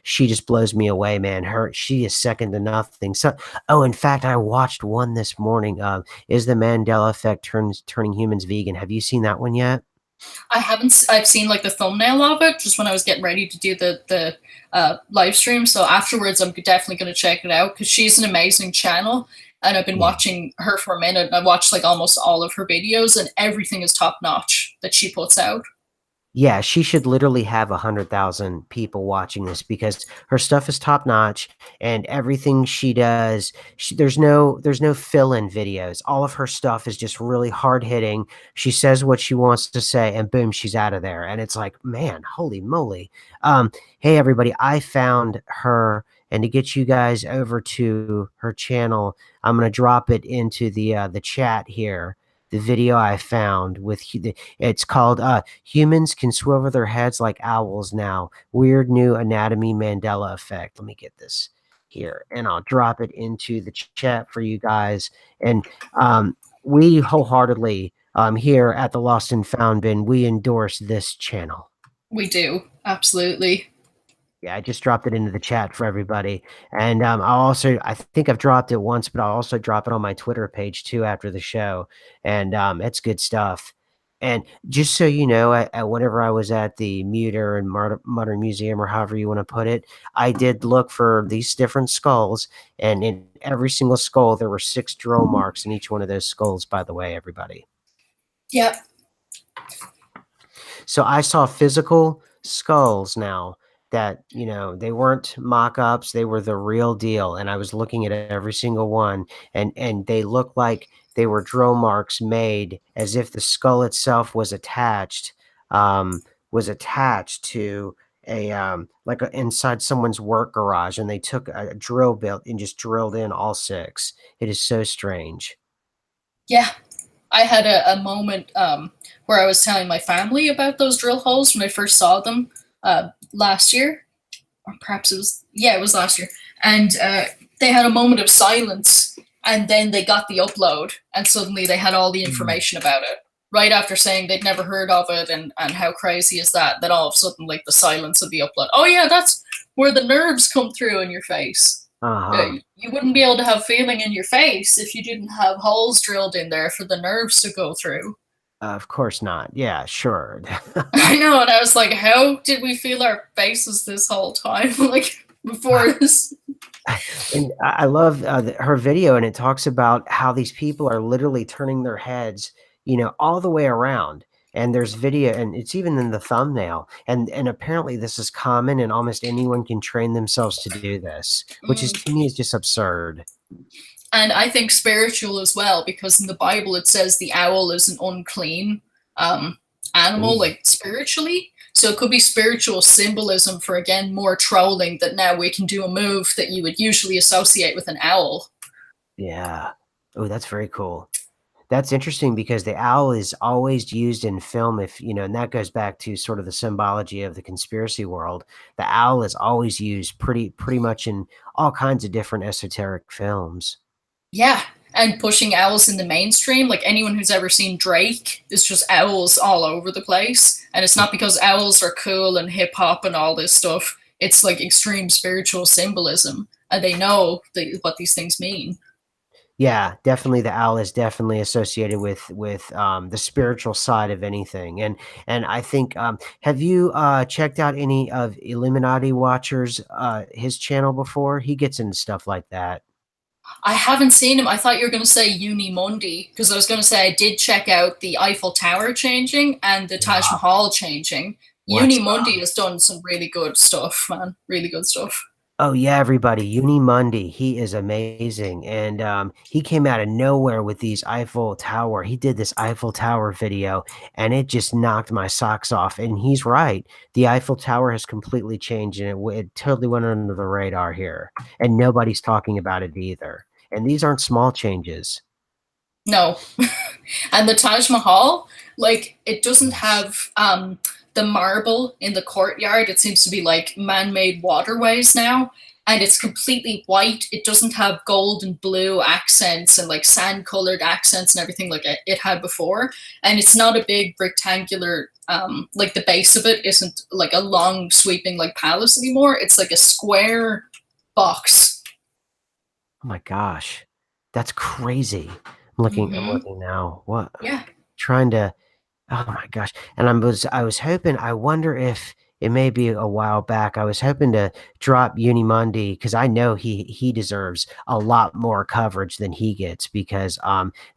A: she just blows me away, man. She is second to nothing. So oh, in fact, I watched one this morning, Is the Mandela Effect Turning Humans Vegan? Have you seen that one yet?
B: I haven't. I've seen like the thumbnail of it just when I was getting ready to do the live stream. So afterwards, I'm definitely going to check it out because she's an amazing channel, and I've been
A: Yeah.
B: watching her for a minute. And I watched like almost all of her videos, and everything is top notch that she puts out.
A: Yeah, she should literally have 100,000 people watching this because her stuff is top notch and everything she does, there's no fill-in videos. All of her stuff is just really hard hitting. She says what she wants to say and boom, she's out of there. And it's like, man, holy moly. Um, hey everybody, I found her, and to get you guys over to her channel, I'm gonna drop it into the chat here. The video I found it's called Humans Can Swivel Their Heads Like Owls Now. Weird New Anatomy Mandela Effect. Let me get this here and I'll drop it into the chat for you guys. And we wholeheartedly here at the Lost and Found Bin, we endorse this channel.
B: We do absolutely.
A: Yeah, I just dropped it into the chat for everybody. And I think I've dropped it once, but I'll also drop it on my Twitter page too after the show. And it's good stuff. And just so you know, whenever I was at the Muter and Modern Museum, or however you want to put it, I did look for these different skulls. And in every single skull, there were 6 drill marks in each one of those skulls, by the way, everybody.
B: Yeah,
A: So I saw physical skulls now that, they weren't mock-ups, they were the real deal, and I was looking at every single one, and they looked like they were drill marks made as if the skull itself um, was attached to like inside someone's work garage, and they took a drill bit and just drilled in all 6. It is so strange.
B: yeah. I had a moment where I was telling my family about those drill holes when I first saw them last year, or perhaps it was last year, and they had a moment of silence, and then they got the upload, and suddenly they had all the
A: Mm.
B: information about it. Right after saying they'd never heard of it, and how crazy is that? Then all of a sudden, like the silence of the upload. Oh yeah, that's where the nerves come through in your face.
A: Uh-huh.
B: You wouldn't be able to have feeling in your face if you didn't have holes drilled in there for the nerves to go through.
A: Of course not. Yeah, sure.
B: I know, and I was like, how did we feel our faces this whole time? Like before this?
A: And I love, her video, and it talks about how these people are literally turning their heads, all the way around, and there's video and it's even in the thumbnail, and apparently this is common and almost anyone can train themselves to do this, which is
B: Mm.
A: to me is just absurd.
B: And I think spiritual as well, because in the Bible it says the owl is an unclean um, animal,
A: Ooh,
B: like spiritually. So it could be spiritual symbolism for, again, more trolling, that now we can do a move that you would usually associate with an owl.
A: yeah. Oh, that's very cool. That's interesting because the owl is always used in film and that goes back to sort of the symbology of the conspiracy world. The owl is always used pretty much in all kinds of different esoteric films.
B: Yeah, and pushing owls in the mainstream. Like anyone who's ever seen Drake, is just owls all over the place. And it's not because owls are cool and hip hop and all this stuff. It's like extreme spiritual symbolism, and they know what these things mean.
A: Yeah, definitely the owl is definitely associated with the spiritual side of anything, and I think, have you, checked out any of Illuminati Watchers, his channel before? He gets into stuff like that.
B: I haven't seen him. I thought you were going to say Unimundi, because I was going to say I did check out the Eiffel Tower changing and the Taj
A: Wow.
B: Mahal changing.
A: What's
B: Unimundi has done some really good stuff, man. Really good stuff.
A: Oh, yeah, everybody, Mundi, he is amazing, and, he came out of nowhere with these Eiffel Tower he did this Eiffel Tower video, and it just knocked my socks off, and he's right. The Eiffel Tower has completely changed, and it totally went under the radar here, and nobody's talking about it either, and these aren't small changes.
B: No. And the Taj Mahal, like, it doesn't
A: Yes.
B: have the marble in the courtyard. It seems to be like man-made waterways now, and it's completely white. It doesn't have gold and blue accents and like sand-colored accents and everything like it had before. And it's not a big rectangular. Like the base of it isn't like a long sweeping like palace anymore. It's like a square box.
A: Oh my gosh. That's crazy. I'm
B: Mm-hmm.
A: looking now. What?
B: Yeah.
A: Trying to Oh my gosh, and I was hoping I wonder if it may be a while back, I was hoping to drop Unimundi because I know he deserves a lot more coverage than he gets because,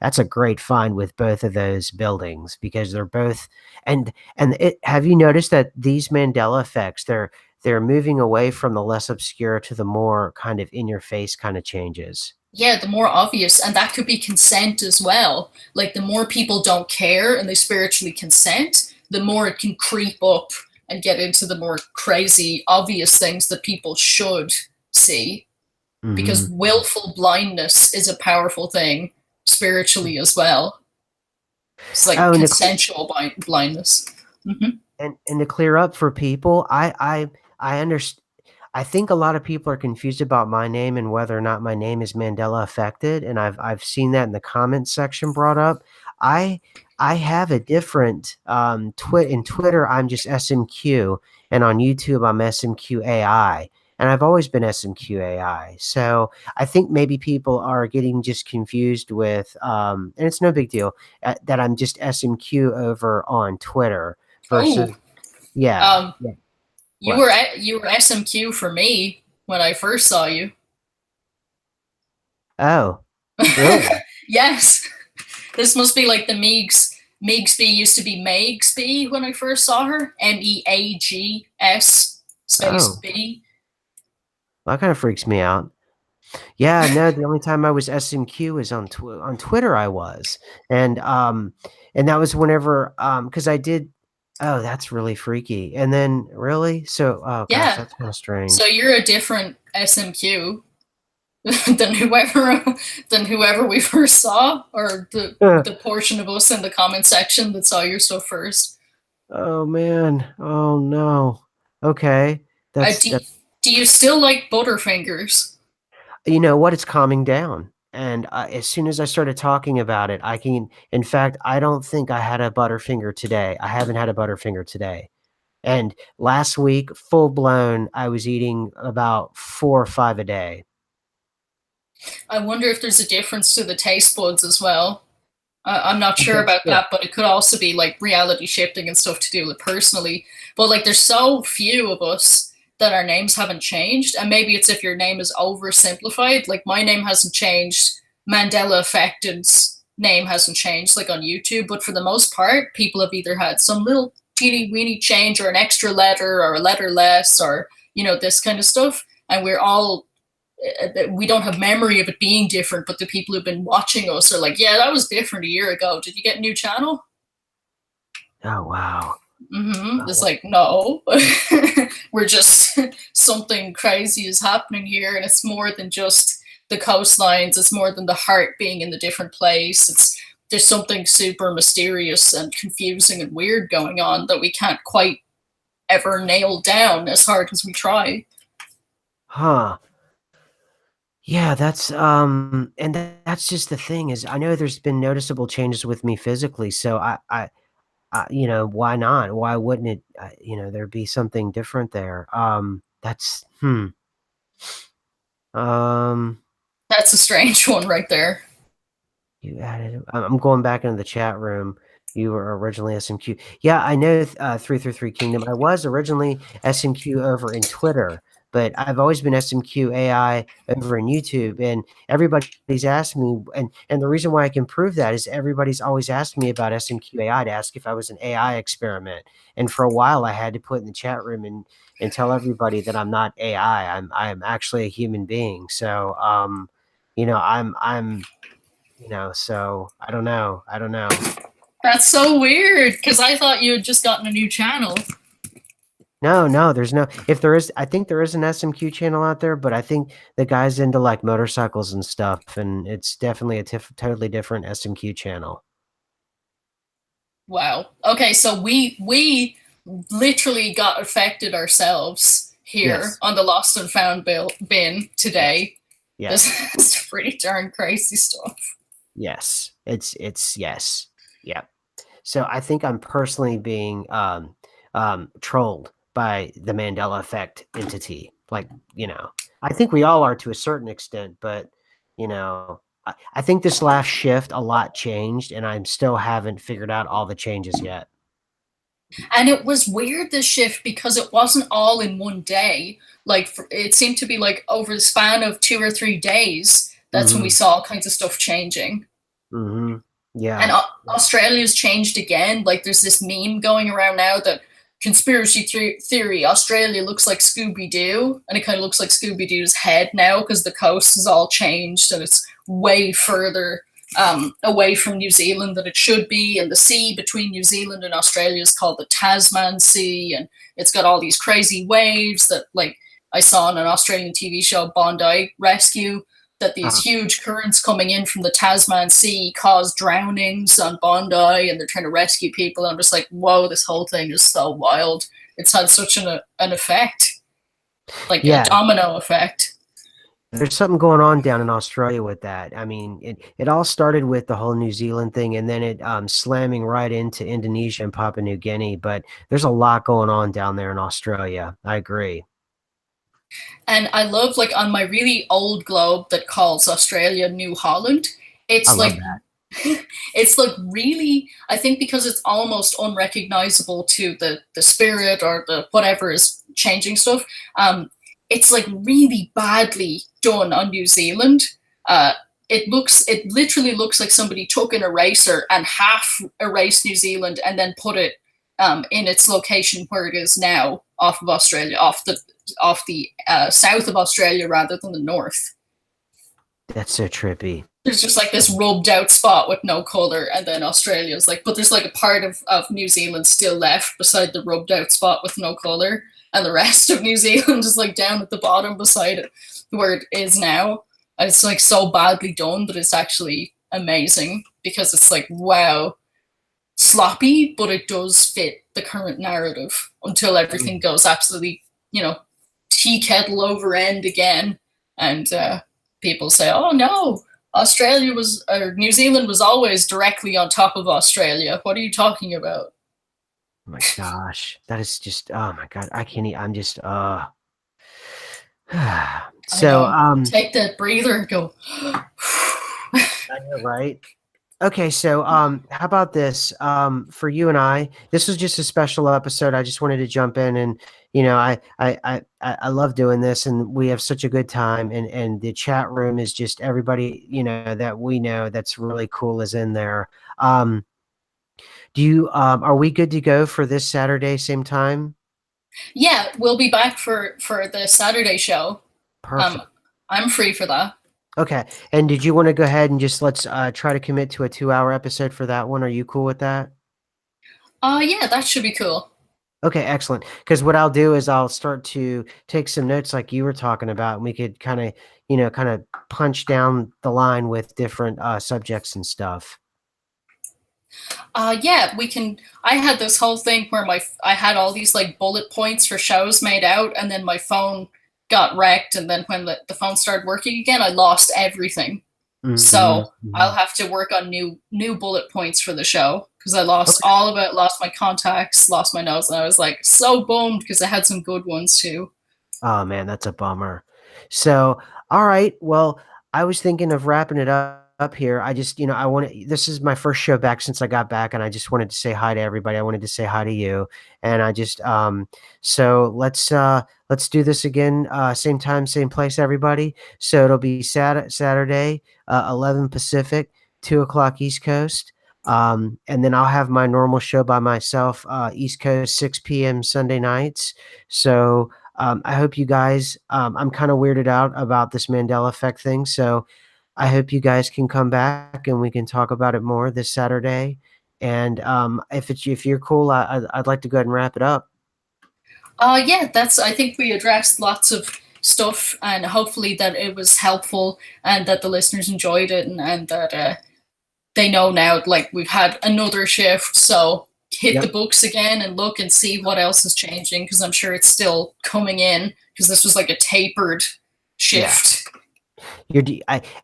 A: that's a great find with both of those buildings because they're both and it have you noticed that these Mandela effects, they're moving away from the less obscure to the more kind of in your face kinda changes?
B: Yeah, the more obvious, and that could be consent as well. Like the more people don't care and they spiritually consent, the more it can creep up and get into the more crazy, obvious things that people should see. Because
A: Mhm.
B: willful blindness is a powerful thing spiritually as well. It's like
A: Oh, and
B: consensual blindness. Mm-hmm.
A: and to clear up for people, I understand. I think a lot of people are confused about my name and whether or not my name is Mandela affected, and I've seen that in the comments section brought up. I I have a different, in Twitter, I'm just SMQ, and on YouTube, I'm SMQAI, and I've always been SMQAI. So, I think maybe people are getting just confused with, and it's no big deal, that I'm just SMQ over on Twitter versus
B: Oh,
A: yeah,
B: um,
A: yeah.
B: you
A: What?
B: were you were SMQ for me when I first saw you.
A: Oh, really?
B: Yes. This must be like the Meigs. Meigsby used to be Meigsby when I first saw her. Meags space
A: Oh,
B: B.
A: that kinda freaks me out. Yeah, no, the only time I was SMQ is on Twitter I was, and that was whenever, because I did oh, that's really freaky, and then really? So oh gosh,
B: Yeah.
A: that's kinda
B: So
A: strange.
B: you're a different SMQ than whoever we first saw, or the portion of us in the comment section that saw your stuff first.
A: Oh, man. Oh, no. Okay.
B: Uh,
A: That's
B: do,
A: that
B: do you still like Butterfingers?
A: You know what? It's calming down, and, as soon as I started talking about it, in fact, I don't think I had a Butterfinger today. I haven't had a Butterfinger today, and last week, full blown, I was eating about 4 or 5 a day.
B: I wonder if there's a difference to the taste buds as well. I'm not
A: I
B: sure
A: bet
B: about
A: you
B: that, but it could also be like reality shifting and stuff to do with personally. But like, there's so few of us that our names haven't changed, and maybe it's if your name is oversimplified. Like my name hasn't changed, Mandela Affected's name hasn't changed, like on YouTube, but for the most part, people have either had some little teeny weeny change or an extra letter or a letter less or this kind of stuff, and we don't have memory of it being different, but the people who've been watching us are like, yeah, that was different a year ago. Did you get a new channel?
A: Oh, wow.
B: It's like, no, we're just something crazy is happening here, and it's more than just the coastlines. It's more than the heart being in the different place. There's something super mysterious and confusing and weird going on that we can't quite ever nail down as hard as we try.
A: Huh. Yeah, that's just the thing is I know there's been noticeable changes with me physically, so why not? Why wouldn't it, there be something different there? Um,
B: That's a strange one right there.
A: you added I'm going back into the chat room. You were originally SMQ. Yeah, I know, 333 Kingdom. I was originally SMQ over in Twitter, but I've always been SMQ AI over in YouTube, and everybody's asked me, and the reason why I can prove that is everybody's always asked me about SMQ AI to ask if I was an AI experiment. And for a while, I had to put in the chat room and tell everybody that I'm not AI. I'm actually a human being. So, so I don't know. I don't know.
B: That's so weird because I thought you had just gotten a new channel.
A: No, no, there's no. If there is, I think there is an SMQ channel out there, but I think the guy's into like motorcycles and stuff, and it's definitely a totally different SMQ channel.
B: Wow. Okay, so we literally got affected ourselves here
A: Yes,
B: on the Lost and Found bin
A: yes,
B: today. This
A: yes,
B: is pretty darn crazy stuff.
A: yes. It's yes, yeah. So I think I'm personally being trolled by the Mandela effect entity. Like, I think we all are to a certain extent, but I think this last shift a lot changed, and I'm still haven't figured out all the changes yet.
B: And it was weird, this shift, because it wasn't all in one day. Like it seemed to be like over the span of 2 or 3 days. That's when we
A: Mhm.
B: saw all kinds of stuff changing.
A: Mhm.
B: And
A: Yeah.
B: Australia's changed again. Like there's this meme going around now that conspiracy theory, Australia looks like Scooby Doo, and it kind of looks like Scooby Doo's head now because the coast has all changed and it's way further away from New Zealand than it should be. And the sea between New Zealand and Australia is called the Tasman Sea, and it's got all these crazy waves that, like, I saw on an Australian TV show, Bondi Rescue, that these
A: Uh,
B: huge currents coming in from the Tasman Sea cause drownings on Bondi, and they're trying to rescue people. I'm just like, whoa, this whole thing is so wild. It's had such an effect, like a
A: yeah.
B: domino effect.
A: There's something going on down in Australia with that. I mean, it all started with the whole New Zealand thing, and then it slamming right into Indonesia and Papua New Guinea. But there's a lot going on down there in Australia. I agree.
B: And I love, like, on my really old globe that calls Australia New Holland,
A: I
B: it's
A: love
B: like
A: that.
B: it's like really, I think because it's almost unrecognizable to the spirit or the whatever is changing stuff. It's like really badly done on New Zealand. It literally looks like somebody took an eraser and half erased New Zealand and then put it in its location where it is now, off of Australia, off the south of Australia rather than the north.
A: That's so trippy.
B: There's just like this rubbed out spot with no color, and then Australia's like, but there's like a part of New Zealand still left beside the rubbed out spot with no color, and the rest of New Zealand is like down at the bottom beside it where it is now. And it's like so badly done that it's actually amazing because it's like, wow, sloppy, but it does fit the current narrative until everything
A: Mm.
B: goes absolutely, tea kettle over end again, and people say, "Oh no, Australia was or New Zealand was always directly on top of Australia. What are you talking about?"
A: Oh my gosh, that is just. Oh my god, I can't. I'm just.
B: I
A: So
B: know. Take that breather and go.
A: I know, right? Okay, so how about this? For you and this was just a special episode. I just wanted to jump in, and I love doing this, and we have such a good time, and the chat room is just everybody that we know that's really cool is in there. Um, do you are we good to go for this Saturday, same time?
B: Yeah, we'll be back for the Saturday show. Um,
A: Perfect.
B: I'm free for that.
A: Okay, and did you want to go ahead and just let's try to commit to a 2 hour episode for that one? Are you cool with that?
B: Yeah, that should be cool.
A: Okay, excellent. Because what I'll do is I'll start to take some notes like you were talking about, and we could kind of punch down the line with different subjects and stuff.
B: Yeah, we can. I had this whole thing where I had all these like bullet points for shows made out, and then my phone got wrecked, and then when the phone started working again, I lost everything.
A: Mhm,
B: So I'll
A: mhm.
B: have to work on new bullet points for the show because I lost
A: Okay.
B: all of it, lost my contacts, lost my notes, and I was like so bummed because I had some good ones too.
A: Oh man, that's a bummer. So, all right. Well, I was thinking of wrapping it up here. I just, I want to. This is my first show back since I got back, and I just wanted to say hi to everybody. I wanted to say hi to you, and I just, so let's do this again. Same time, same place, everybody. So it'll be Saturday, 11 Pacific, 2 o'clock East Coast. And then I'll have my normal show by myself, East Coast, 6 p.m. Sunday nights. So I hope you guys, I'm kind of weirded out about this Mandela effect thing. So I hope you guys can come back and we can talk about it more this Saturday. And if you're cool, I'd like to go ahead and wrap it up.
B: Yeah, that's. I think we addressed lots of stuff, and hopefully that it was helpful, and that the listeners enjoyed it, and that they know now. Like we've had another shift, so hit the
A: Yep.
B: books again and look and see what else is changing because I'm sure it's still coming in because this was like a tapered
A: Yeah.
B: shift.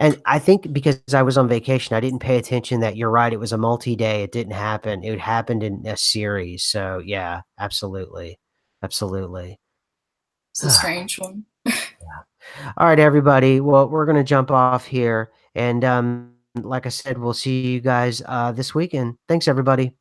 A: And I think because I was on vacation, I didn't pay attention that you're right. It was a multi-day. It didn't happen. It happened in a series. So yeah, absolutely. Absolutely.
B: It's a strange one.
A: All right, everybody. Well, we're gonna jump off here, and like I said, we'll see you guys this weekend. Thanks, everybody.